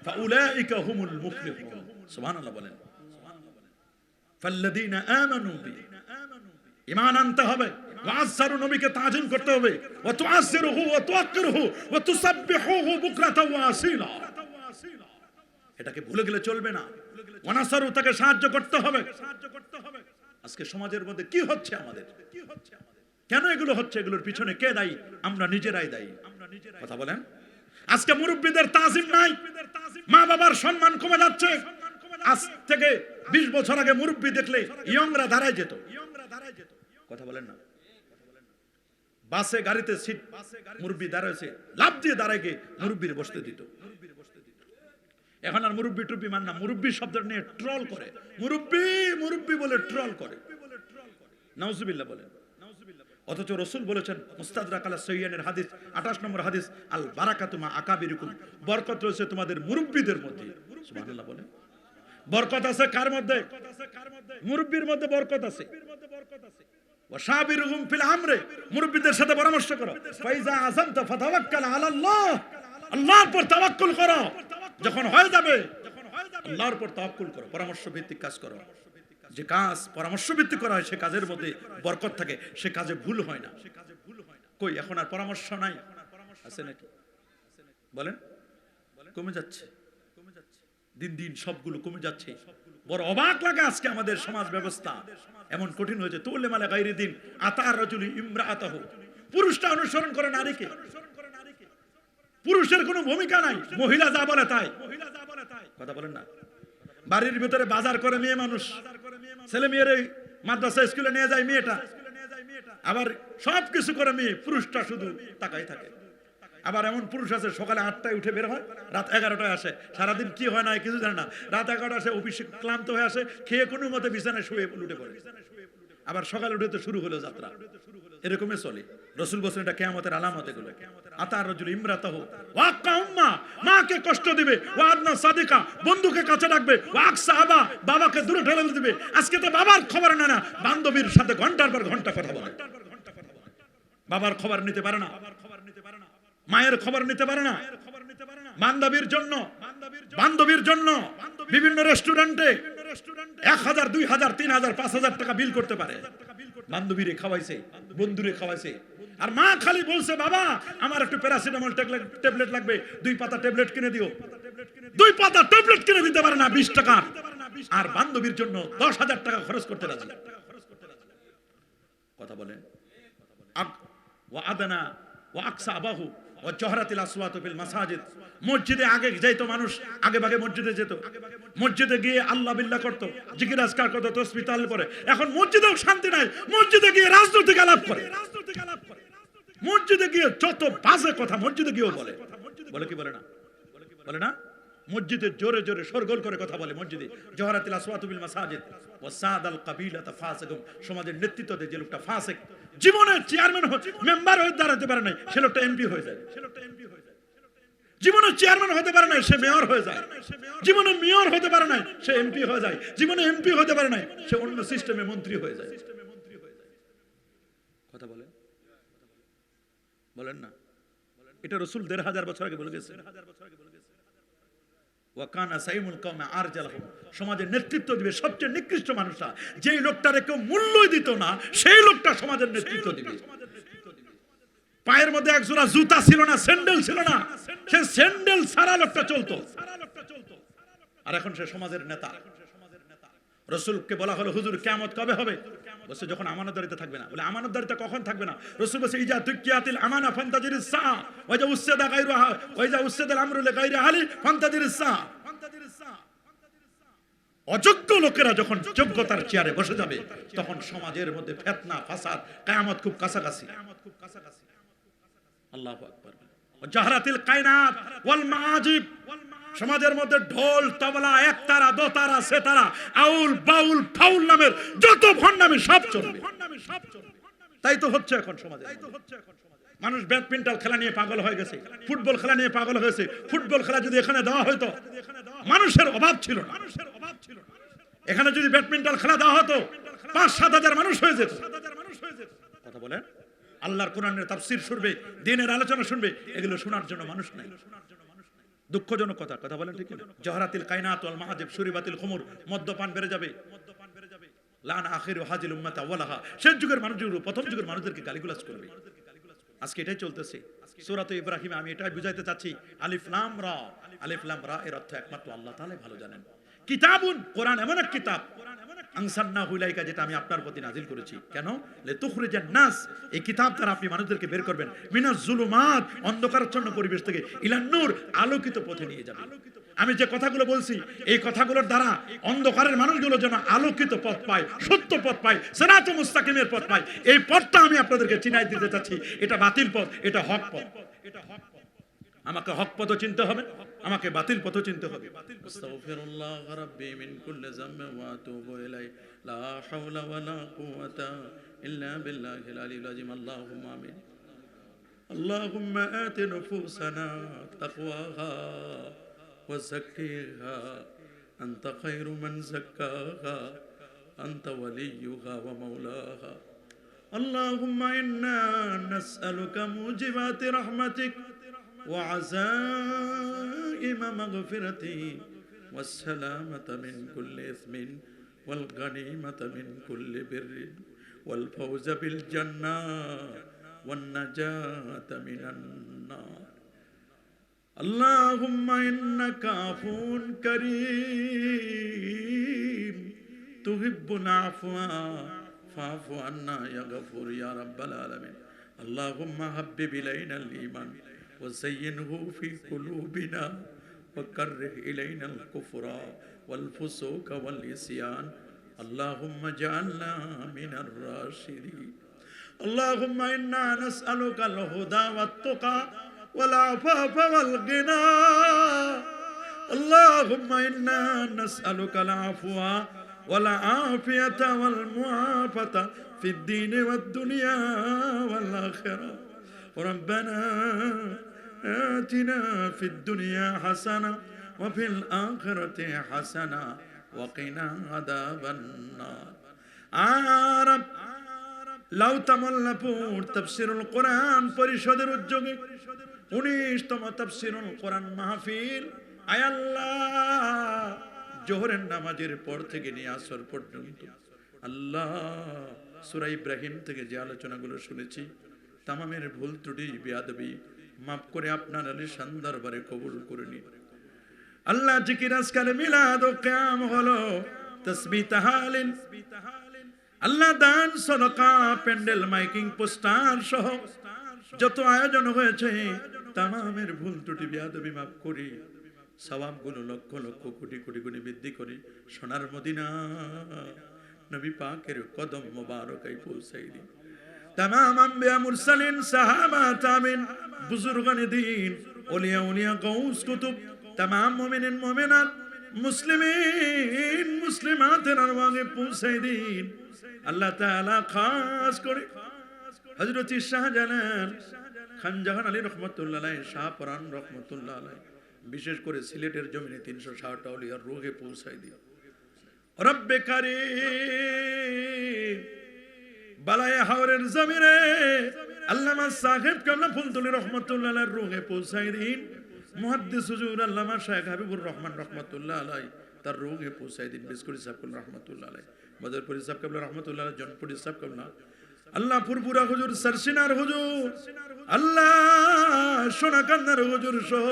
فأولئك هم المفلحون سبحان الله বলেন। فالذين آمنوا به, ঈমান আনতে হবে, ওয়াজ্জারু, নবীকে তাজিম করতে হবে, ওয়া তুআজ্জিরুহু ওয়া তুআক্কিরুহু ওয়া তুসাব্বিহুহু বুকরাতাও ওয়া আসীলা। এটাকে ভুলে গেলে চলবে না। ওয়া নাসারু, তাকে সাহায্য করতে হবে। আজকে সমাজের মধ্যে কি হচ্ছে আমাদের? কেন এগুলো হচ্ছে? এগুলোর পিছনে কে দায়ী? আমরা নিজেরাই দায়ী। কথা বলেন। আজকে মুরব্বীদের তাজিম নাই, মা বাবার সম্মান কমে যাচ্ছে। আজ থেকে 20 বছর আগে মুরব্বী দেখলে ইয়ংরা দাঁড়ায় যেত। কথা বলেন না। বাসে গাড়িতে সিট, মুরব্বী দাঁড়াইছে, লাফ দিয়ে দাঁড়ায় গিয়ে মুরব্বীর বসতে দিত। এখন আর মুরব্বী টুপি মান না, মুরব্বী শব্দ নিয়ে ট্রল করে, মুরব্বী মুরব্বী বলে ট্রল করে। নাউজুবিল্লাহ বলেন। অথচ রাসূল বলেছেন মুস্তাদরাক আলা সাহিহাইনের হাদিস 28 নম্বর হাদিস, আল বারাকাতু মা আকাবিরিকুম, বরকত রয়েছে তোমাদের মুরব্বীদের মধ্যে। সুবহানাল্লাহ বলেন। বরকত আছে কার মধ্যে? মুরব্বীর মধ্যে বরকত আছে। ওয়া শাবিরুহুম ফিল আমরি, মুরব্বীদের সাথে পরামর্শ করো। ফাইজা আযামতা ফাতাওয়াক্কাল আলা আল্লাহ, আল্লাহর উপর তাওয়াক্কুল করো। যখন হয়ে যাবে আল্লাহর উপর তাওয়াক্কুল করো, পরামর্শ ভিত্তিক কাজ করো। যে কাজ পরামর্শ ভিত্তিক করা হয় সে কাজের মধ্যে বরকত থাকে, সে কাজে ভুল হয় না। কই এখন আর পরামর্শ নাই? আছে নাকি? বলেন। কমে যাচ্ছে, দিন দিন সবগুলো কমে যাচ্ছে। বড় অবাক লাগে আজকে আমাদের সমাজ ব্যবস্থা এমন কঠিন হয়েছে। তুলে মালে গায়রি দিন আতার রাজুলি ইমরাআতাহু, পুরুষটা অনুসরণ করে নারীকে, পুরুষের কোনো ভূমিকা নাই, মহিলা যা বলে তাই। কথা বলেন না। বাড়ির ভিতরে বাজার করে মেয়ে মানুষ, ছেলে মেয়ের মাদ্রাসা স্কুলে নিয়ে যায় মেয়েটা, আবার সব কিছু করে মেয়ে, পুরুষটা শুধু তাকাই থাকে। আবার এমন পুরুষ আছে সকালে 8টায় উঠে বের হয়, রাত 11টায় আসে, সারাদিন কি হয় না কিছু জানে না, রাত 11টায় আসে, অফিসে ক্লান্ত হয়ে আসে, খেয়ে কোনো মতে বিছানায় শুয়ে উঠে পড়ে, আবার সকালে উঠে তো শুরু হলো যাত্রা। এরকমই চলে। রাসূল বলেন এটা কিয়ামতের আলামত। এগুলো আতার রাজুল ইমরাতাহু ওয়া কাউম্মা, মাকে কষ্ট দিবে, ওয়া আদনা সাদিকা, বন্ধুকে কাছে রাখবে, ওয়া আকসাবা, বাবাকে দূরে ঠেলে দিবে। আজকে তো বাবার খবর না, না বান্ধবীর সাথে ঘন্টার পর ঘন্টা কথা বলে, বাবার খবর নিতে পারে না, মায়ের খবর নিতে পারে না। বান্ধবীর জন্য বিভিন্ন রেস্টুরেন্টে 1000, 2000, 3000, 5000 টাকা বিল করতে পারে। বান্ধবীরে খাওয়াইছে, বন্ধুরে খাওয়াইছে, আর মা খালি বলছে বাবা আমার একটু প্যারাসিটামল ট্যাবলেট লাগবে, 2 পাতা ট্যাবলেট কিনে দিও। 2 পাতা ট্যাবলেট কিনে দিতে পারে না 20 টাকা, আর বান্ধবীর জন্য 10,000 টাকা খরচ করতে রাজি। কথা বলেন। ওয়া আদনা ওয়া আকসাবাহু ওয়া জহরাতিল আসওয়াতু ফিল মাসাজিদ। মসজিদে আগে যেত মানুষ, আগে ভাগে মসজিদে যেত, মসজিদে গিয়ে আল্লাহ বিল্লাহ করতো, জিকির আজকার করতো, তাসবিহ তাহলিল পড়ে। এখন মসজিদেও শান্তি নাই, মসজিদে গিয়ে রাজনৈতিক আলাপ করে, মসজিদে গিয়ে যত বাজে কথা মসজিদে গিয়েও বলে। বলে কি বলে না? বলে না? মসজিদে জোরে জোরে শোরগোল করে কথা বলে। মসজিদে জহরাতিল আসওয়াতু ফিল মাসাজিদ ওয়া সাদাল কাবিলাতা ফাসিকুম। সমাজের নেতৃত্ব দেয় যে লোকটা ফাসিক, জীবনে চেয়ারম্যান মেম্বার হয়ে দাঁড়াতে পারে নাই, সে লোকটা এমপি হয়ে যায়। জীবনে চেয়ারম্যান হতে পারে নাই, সে মেয়র হয়ে যায়। জীবনে মেয়র হতে পারে নাই, সে এমপি হয়ে যায়। জীবনে এমপি হতে পারে নাই, সে অন্য সিস্টেমে মন্ত্রী হয়ে যায়। কথা বলেন, বলেন না? এটা রাসূল 1500 বছর আগে বলে গেছেন। ওয়াকানা সাইমুল কওমে আরজালহুম। সমাজের নেতৃত্ব দিবে সবচেয়ে নিকৃষ্ট মানুষরা। যেই লোকটারে কেউ মূল্যই দিত না, সেই লোকটা সমাজের নেতৃত্ব দিবে। পায়ের মধ্যে এক জোড়া জুতা ছিল না, স্যান্ডেল ছিল না, সে স্যান্ডেল ছাড়া লোকটা চলতো, আর এখন সে সমাজের নেতা। রাসূলকে বলা হলো হুজুর কিয়ামত কবে হবে? বলছে যখন আমানতদারিতা থাকবে না। বলে আমানতদারিতা কখন থাকবে না? রাসূল বলছে ইজা তুকিয়াতিল আমানা ফান্তাজিরিস সা ওয়া ইজা উসসাদা গায়রুহা ওয়া ইজা উসসাদাল আমরু লিগায়রি আহলি ফান্তাজিরিস সা। অযোগ্য লোকেরা যখন যোগ্যতার চেয়ারে বসে যাবে, তখন সমাজের মধ্যে ফিতনা ফাসাদ, কিয়ামত খুব কাছাকাছি। আল্লাহু আকবার। জাহরাতিল কায়নাত ওয়াল মাআজিব। সমাজের মধ্যে ঢোল তবলা, একতারা, দোতারা, সেতারা, আউল বাউল ফাউল নামের যত ভণ্ডামি সব চলবে। তাই তো হচ্ছে এখন সমাজে। মানুষ ব্যাডমিন্টন খেলা নিয়ে পাগল হয়ে গেছে, ফুটবল খেলা নিয়ে পাগল হয়েছে। ফুটবল খেলা যদি এখানে দেওয়া হতো, মানুষের অভাব ছিল না। এখানে যদি ব্যাডমিন্টন খেলা দেওয়া হতো, 5-7 হাজার মানুষ হয়ে যেত। কথা বলেন। আল্লাহর কোরআনের তাফসীর শুনবে, দ্বীনের আলোচনা শুনবে, এগুলো শোনার জন্য মানুষ নাই। দুঃখজনক কথা। কথা বলেন ঠিক না? জহরাতিল কায়নাত ওয়াল মাআজিব, শুরিবাতিল খুমুর, মদ্যপান বেড়ে যাবে। লান আখিরু হাজিল উম্মাত আওয়ালাহা। শেষ যুগের মানুষগুলো প্রথম যুগের মানুষদেরকে গালিগালাজ করবে। আজকে এটাই চলতেছে। সূরা ইব্রাহিমে আমি এটাই বুঝাইতে চাচ্ছি, আলিফ লাম রা। আলিফ লাম রা এর অর্থ একমাত্র আল্লাহ তাআলাই ভালো জানেন। কিতাবুন, কোরআন এমন এক কিতাব, আনসালনাহু ইলাইকা, যেটা আমি আপনার প্রতি নাজিল করেছি। কেন? লিতুখরিজান নাস, এই কিতাব দ্বারা আপনি মানুষদেরকে বের করবেন, মিনাজ জুলুমাত, অন্ধকারাচ্ছন্ন পরিবেশ থেকে, ইলান নূর, আলোকিত পথে নিয়ে যাবেন। আমি যে কথাগুলো বলছি, এই কথাগুলোর দ্বারা অন্ধকারের মানুষগুলো যেন আলোকিত পথ পায়, সত্য পথ পায়, সিরাতে মুস্তাকিমের পথ পায়। এই পথটা আমি আপনাদেরকে চিনাই দিতে চাচ্ছি। এটা বাতিল পথ, এটা হক পথ। আমাকে হক পথ চিনতে হবে, আমাকে বাতিল পথ চিনতে হবে। আস্তাগফিরুল্লাহ রাব্বি মিন কুল্লি যামবি ওয়া আতুবু ইলাইহি লা হাওলা ওয়া লা কুওয়াতা ইল্লা বিল্লাহিল আলিয়্যিল আযীম। আল্লাহুম্মা আমিন। আল্লাহুম্মা আতি নুফুসানা তাকওয়াহা ওয়া যাক্কিহা আনতা খায়রু মান যাক্কাহা আনতা ওয়ালিয়্যুহা ওয়া মাওলাহা। আল্লাহুম্মা ইন্না নাসআলুকা মুজিবাতি রাহমাতিক وعزائم مغفرتي والسلامة من كل إثم والغنيمة من كل بر والفوز بالجنة والنجاة من النار. اللهم إنك عفو كريم تحب العفو فاعف عنا يا غفور يا رب العالمين. اللهم حبب إلينا الإيمان وزينه في قلوبنا وكره إلينا الكفر والفسوق والعصيان. اللهم اجعلنا من الراشدين. আল্লাহুম্মা ইন্না নাসআলুকাল হুদা ওয়াত তুকা ওয়াল আফাফা ওয়াল গিনা আল্লাহুম্মা ইন্না নাসআলুকাল আফওয়া ওয়াল আফিয়াতা ওয়াল মুআফাতা ফিদ দীনি ওয়াদ দুনিয়া ওয়াল আখিরা রব্বানা আতিনা ফিদ দুনিয়া হাসানা ওয়া ফিল আখিরাতি হাসানা ওয়া কিনা আযাবান নার। আরব লাউতামল্লাপুর তাফসীরুল কোরআন পরিষদের উদ্যোগে 19তম তাফসীরুল কোরআন মাহফিল আয় আল্লাহ জোহরের নামাজের পর থেকে নিয়ে আসর পর্যন্ত আল্লাহ সূরা ইব্রাহিম থেকে যে আলোচনাগুলো শুনেছি তামামের ভুল ত্রুটি বেয়াদবি মাফ করে আপনার আলিশান দরবারে কবুল করে নিন। আল্লাহ জিকির আজকাল মিলাদ ও কিয়াম হলো তাসবিহ তাহলিল আল্লাহ দান সাদাকা প্যান্ডেল মাইকিং পোস্টার সহ যত আয়োজন হয়েছে তামামের ভুল ত্রুটি বেয়াদবি মাফ করি সওয়াবগুলো লক্ষ লক্ষ কোটি কোটি গুণে বৃদ্ধি করি সোনার মদিনা নবী পাকের কদম মোবারকায় পৌঁছাই দিন। तमाम अंबिया मुरसलीन सहाबा ताबिन बुजुर्गान दीन औलिया उलिया गौस कुतुब तमाम मोमिनिन मोमिनात मुस्लिमीन मुस्लिमातेर आगे पहुंचाई दिन। अल्लाह ताआला खास करे हजरत शाहजालाल खान জাহান আলী রহমতুল্লাহ আলাইহি শাহপরান রহমতুল্লাহ আলাইহি বিশেষ করে সিলেটের জমিনে 360 আউলিয়ার রূহে পৌঁছাই দিন। রব্বে কারীম বালায়ে হাওরের জমিনে আল্লামা সাহেব কামলা ফুলতুলি রহমাতুল্লাহ আলাইহির রূহে পৌঁছাই দিন। মুহাদ্দিস হুজুর আল্লামা শাইখ হাবিবুর রহমান রহমাতুল্লাহ আলাইহি তার রূহে পৌঁছাই দিন। বিসকুরি সাহেব কামলা রহমাতুল্লাহ আলাইহি বদরপুরি সাহেব কামলা রহমাতুল্লাহ আলাইহি জনপুরি সাহেব কামলা আল্লাহ পুরপুরা হুজুর সরসিনার হুজুর আল্লাহ সোনাকান্দার হুজুর সহ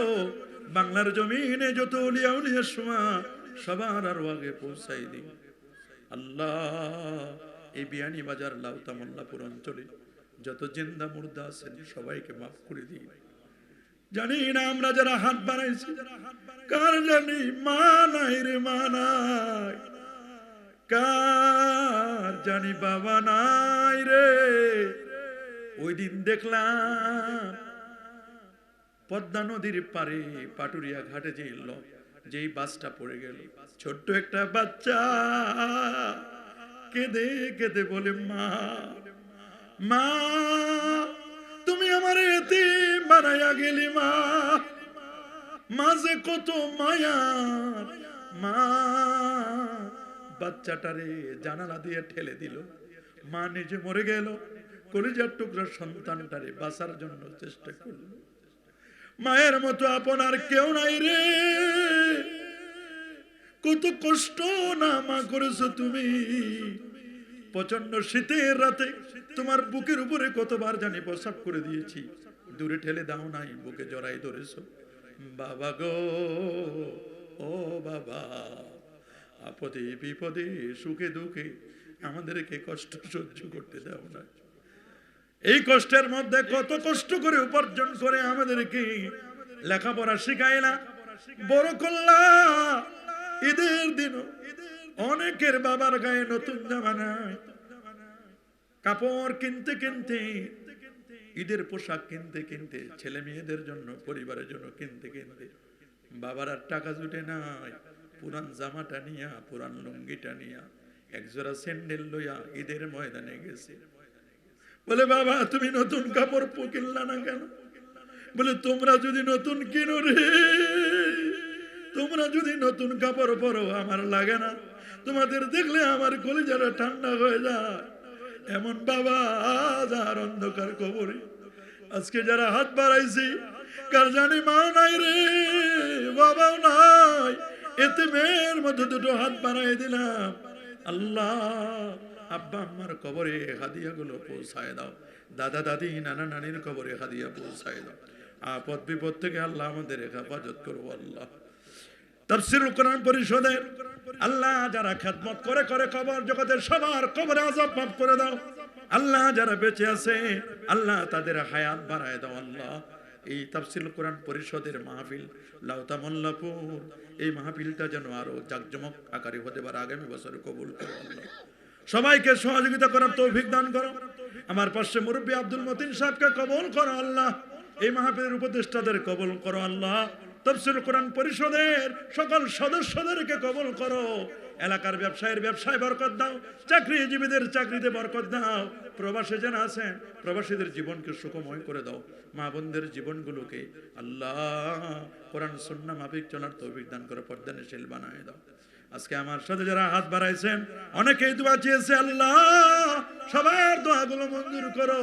বাংলার জমিনে যত আউলিয়া উলিয়া সুমা সবার আগে পৌঁছাই দিন। আল্লাহ এই বিয়ানী বাজার লাউতামল্লাপুর অঞ্চলে যত জিন্দা মুর্দা আছেন সবাইকে মাফ করে দিন। জানি না আমরা যারা হাত বাড়াইছি কার জানি মা নাই রে মা নাই, কার জানি বাবা নাই রে। ওই দিন দেখলাম পদ্মা নদীর পারে পাটুরিয়া ঘাটে যেই বাসটা পড়ে গেল, ছোট্ট একটা বাচ্চা কেঁদে কেঁদে বলে মা মা তুমি আমার এতিম বানাইয়া গেলি মা, মাঝে কত মায়া মা। বাচ্চাটারে জানালা দিয়ে ঠেলে দিল, মা নিজে মরে গেল, কলিজার টুকরা সন্তানটারে বাঁচার জন্য চেষ্টা করল। মায়ের মতো আপনার কেউ নাই রে, কত কষ্ট না মা করেছো তুমি। প্রচন্ড শীতের রাতে তোমার বুকের উপরে কতবার জানি প্রসাব করে দিয়েছি, দূরে ঠেলে দাও নাই, বুকে জড়াই ধরেছো। বাবা গো ও বাবা, আপদে বিপদে সুখে দুঃখে আমাদেরকে কষ্ট সহ্য করতে দাও না। এই কষ্টের মধ্যে কত কষ্ট করে উপার্জন করে আমাদেরকে লেখাপড়া শিখাইলা, বড় করলা। ঈদের দিন অনেকের বাবার গায়ে নতুন জামা নাই, কাপড় কিনতে কিনতে, ঈদের পোশাক কিনতে কিনতে, ছেলে মেয়েদের জন্য পরিবারের জন্য কিনতে কিনতে বাবার আর টাকা জুটে নাই। পুরান জামাটা নিয়া, পুরান লুঙ্গিটা নিয়া, একজোড়া স্যান্ডেল লইয়া ঈদের ময়দানে গেছে। বলে বাবা তুমি নতুন কাপড় কিনলা না কেন? বলে তোমরা যদি নতুন কিনো রে, তোমরা যদি নতুন কাপড় পরো আমার লাগে না, তোমাদের দেখলে আমার কলিজাটা ঠান্ডা হয়ে যায়। এমন বাবা আজ আর অন্ধকার কবরে। আজকে যারা হাত বাড়াইছি কার জানি মা নাই রে, বাবাও নাই, এতে মেয়ের মধ্যে দুটো হাত বাড়াই দিলাম। আল্লাহ আব্বা আম্মার কবরে হাদিয়া গুলো পৌঁছায় দাও, দাদা দাদি নানা নানির কবরে হাদিয়া পৌঁছায় দাও। আপদ বিপদ থেকে আল্লাহ আমাদের হেফাজত করবো। আল্লাহ তাফসীরুল কোরআন পরিষদের আল্লাহ যারা খেদমত করে করে কবর জগতের সবার কবরে আযাব মাফ করে দাও। আল্লাহ যারা বেঁচে আছে আল্লাহ তাদের হায়াত বাড়ায় দাও। আল্লাহ এই তাফসীরুল কোরআন পরিষদের মাহফিল লাউতামল্লাপুর, এই মাহফিলটা যেন আরো জাকজমক আকারে হতে পারে, আগামী বছর কবুল করো। আল্লাহ সবাইকে সহযোগিতা করার তৌফিক দান করো। আমার পাশে মুরব্বী আব্দুল মতিন সাহেবকে কবুল করো আল্লাহ, এই মাহফিলের উপদেষ্টাদের কবুল করো আল্লাহ, তাফসীর কোরআন পরিষদের সকল সদস্যদেরকে কবুল করো, এলাকার ব্যবসায়ের ব্যবসায় বরকত দাও, চাকরিজীবীদের চাকরিতে বরকত দাও, প্রবাসী যারা আছেন প্রবাসীদের জীবনকে সুখময় করে দাও, মা বোনদের জীবনগুলোকে আল্লাহ কোরআন সুন্নাহ মাফিক চলার তৌফিক দান করে পর্দানশীল বানায় দাও। আজকে আমার সাথে যারা হাত বাড়াইছেন অনেকেই দোয়া চেয়েছে, আল্লাহ সবার দোয়াগুলো মঞ্জুর করো।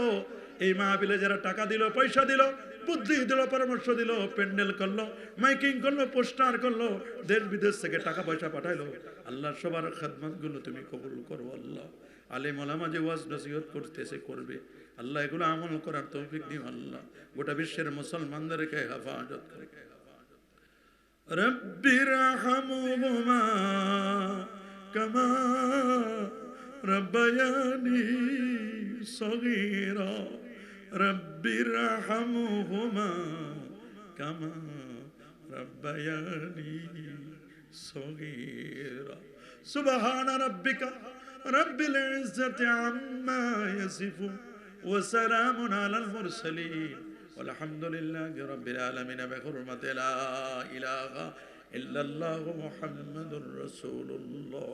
এই মাহফিলে যারা টাকা দিল, পয়সা দিল, বুদ্ধি দিল, পরামর্শ দিল, প্যান্ডেল করলো, মাইকিং করলো, পোস্টার করলো, দেশ বিদেশ থেকে টাকা পয়সা পাঠাইলো, আল্লাহ সবার খেদমত গুলো তুমি কবুল করো আল্লাহ। আলেম ওলামা যে ওয়াজ নসিহত করতেছে করবে আল্লাহ, এগুলো আমল করার তৌফিক দিও আল্লাহ, গোটা বিশ্বের মুসলমানদেরকে হেফাজত করে। রব্বিরহামহুমা কামা রব্বায়ানি সগীরা, রব্বিরহামহুমা কামা রব্বায়ানি সগীরা। সুবহান রাব্বিকা রব্বিল ইজ্জাতি আম্মা ইয়াসিফুন ওয়া সালামুন আলাল মুরসালিন আলহামদুলিল্লাহি রাব্বিল আলামিন। বিহুরমাতি লা ইলাহা ইল্লাল্লাহু মুহাম্মাদুর রাসূলুল্লাহ।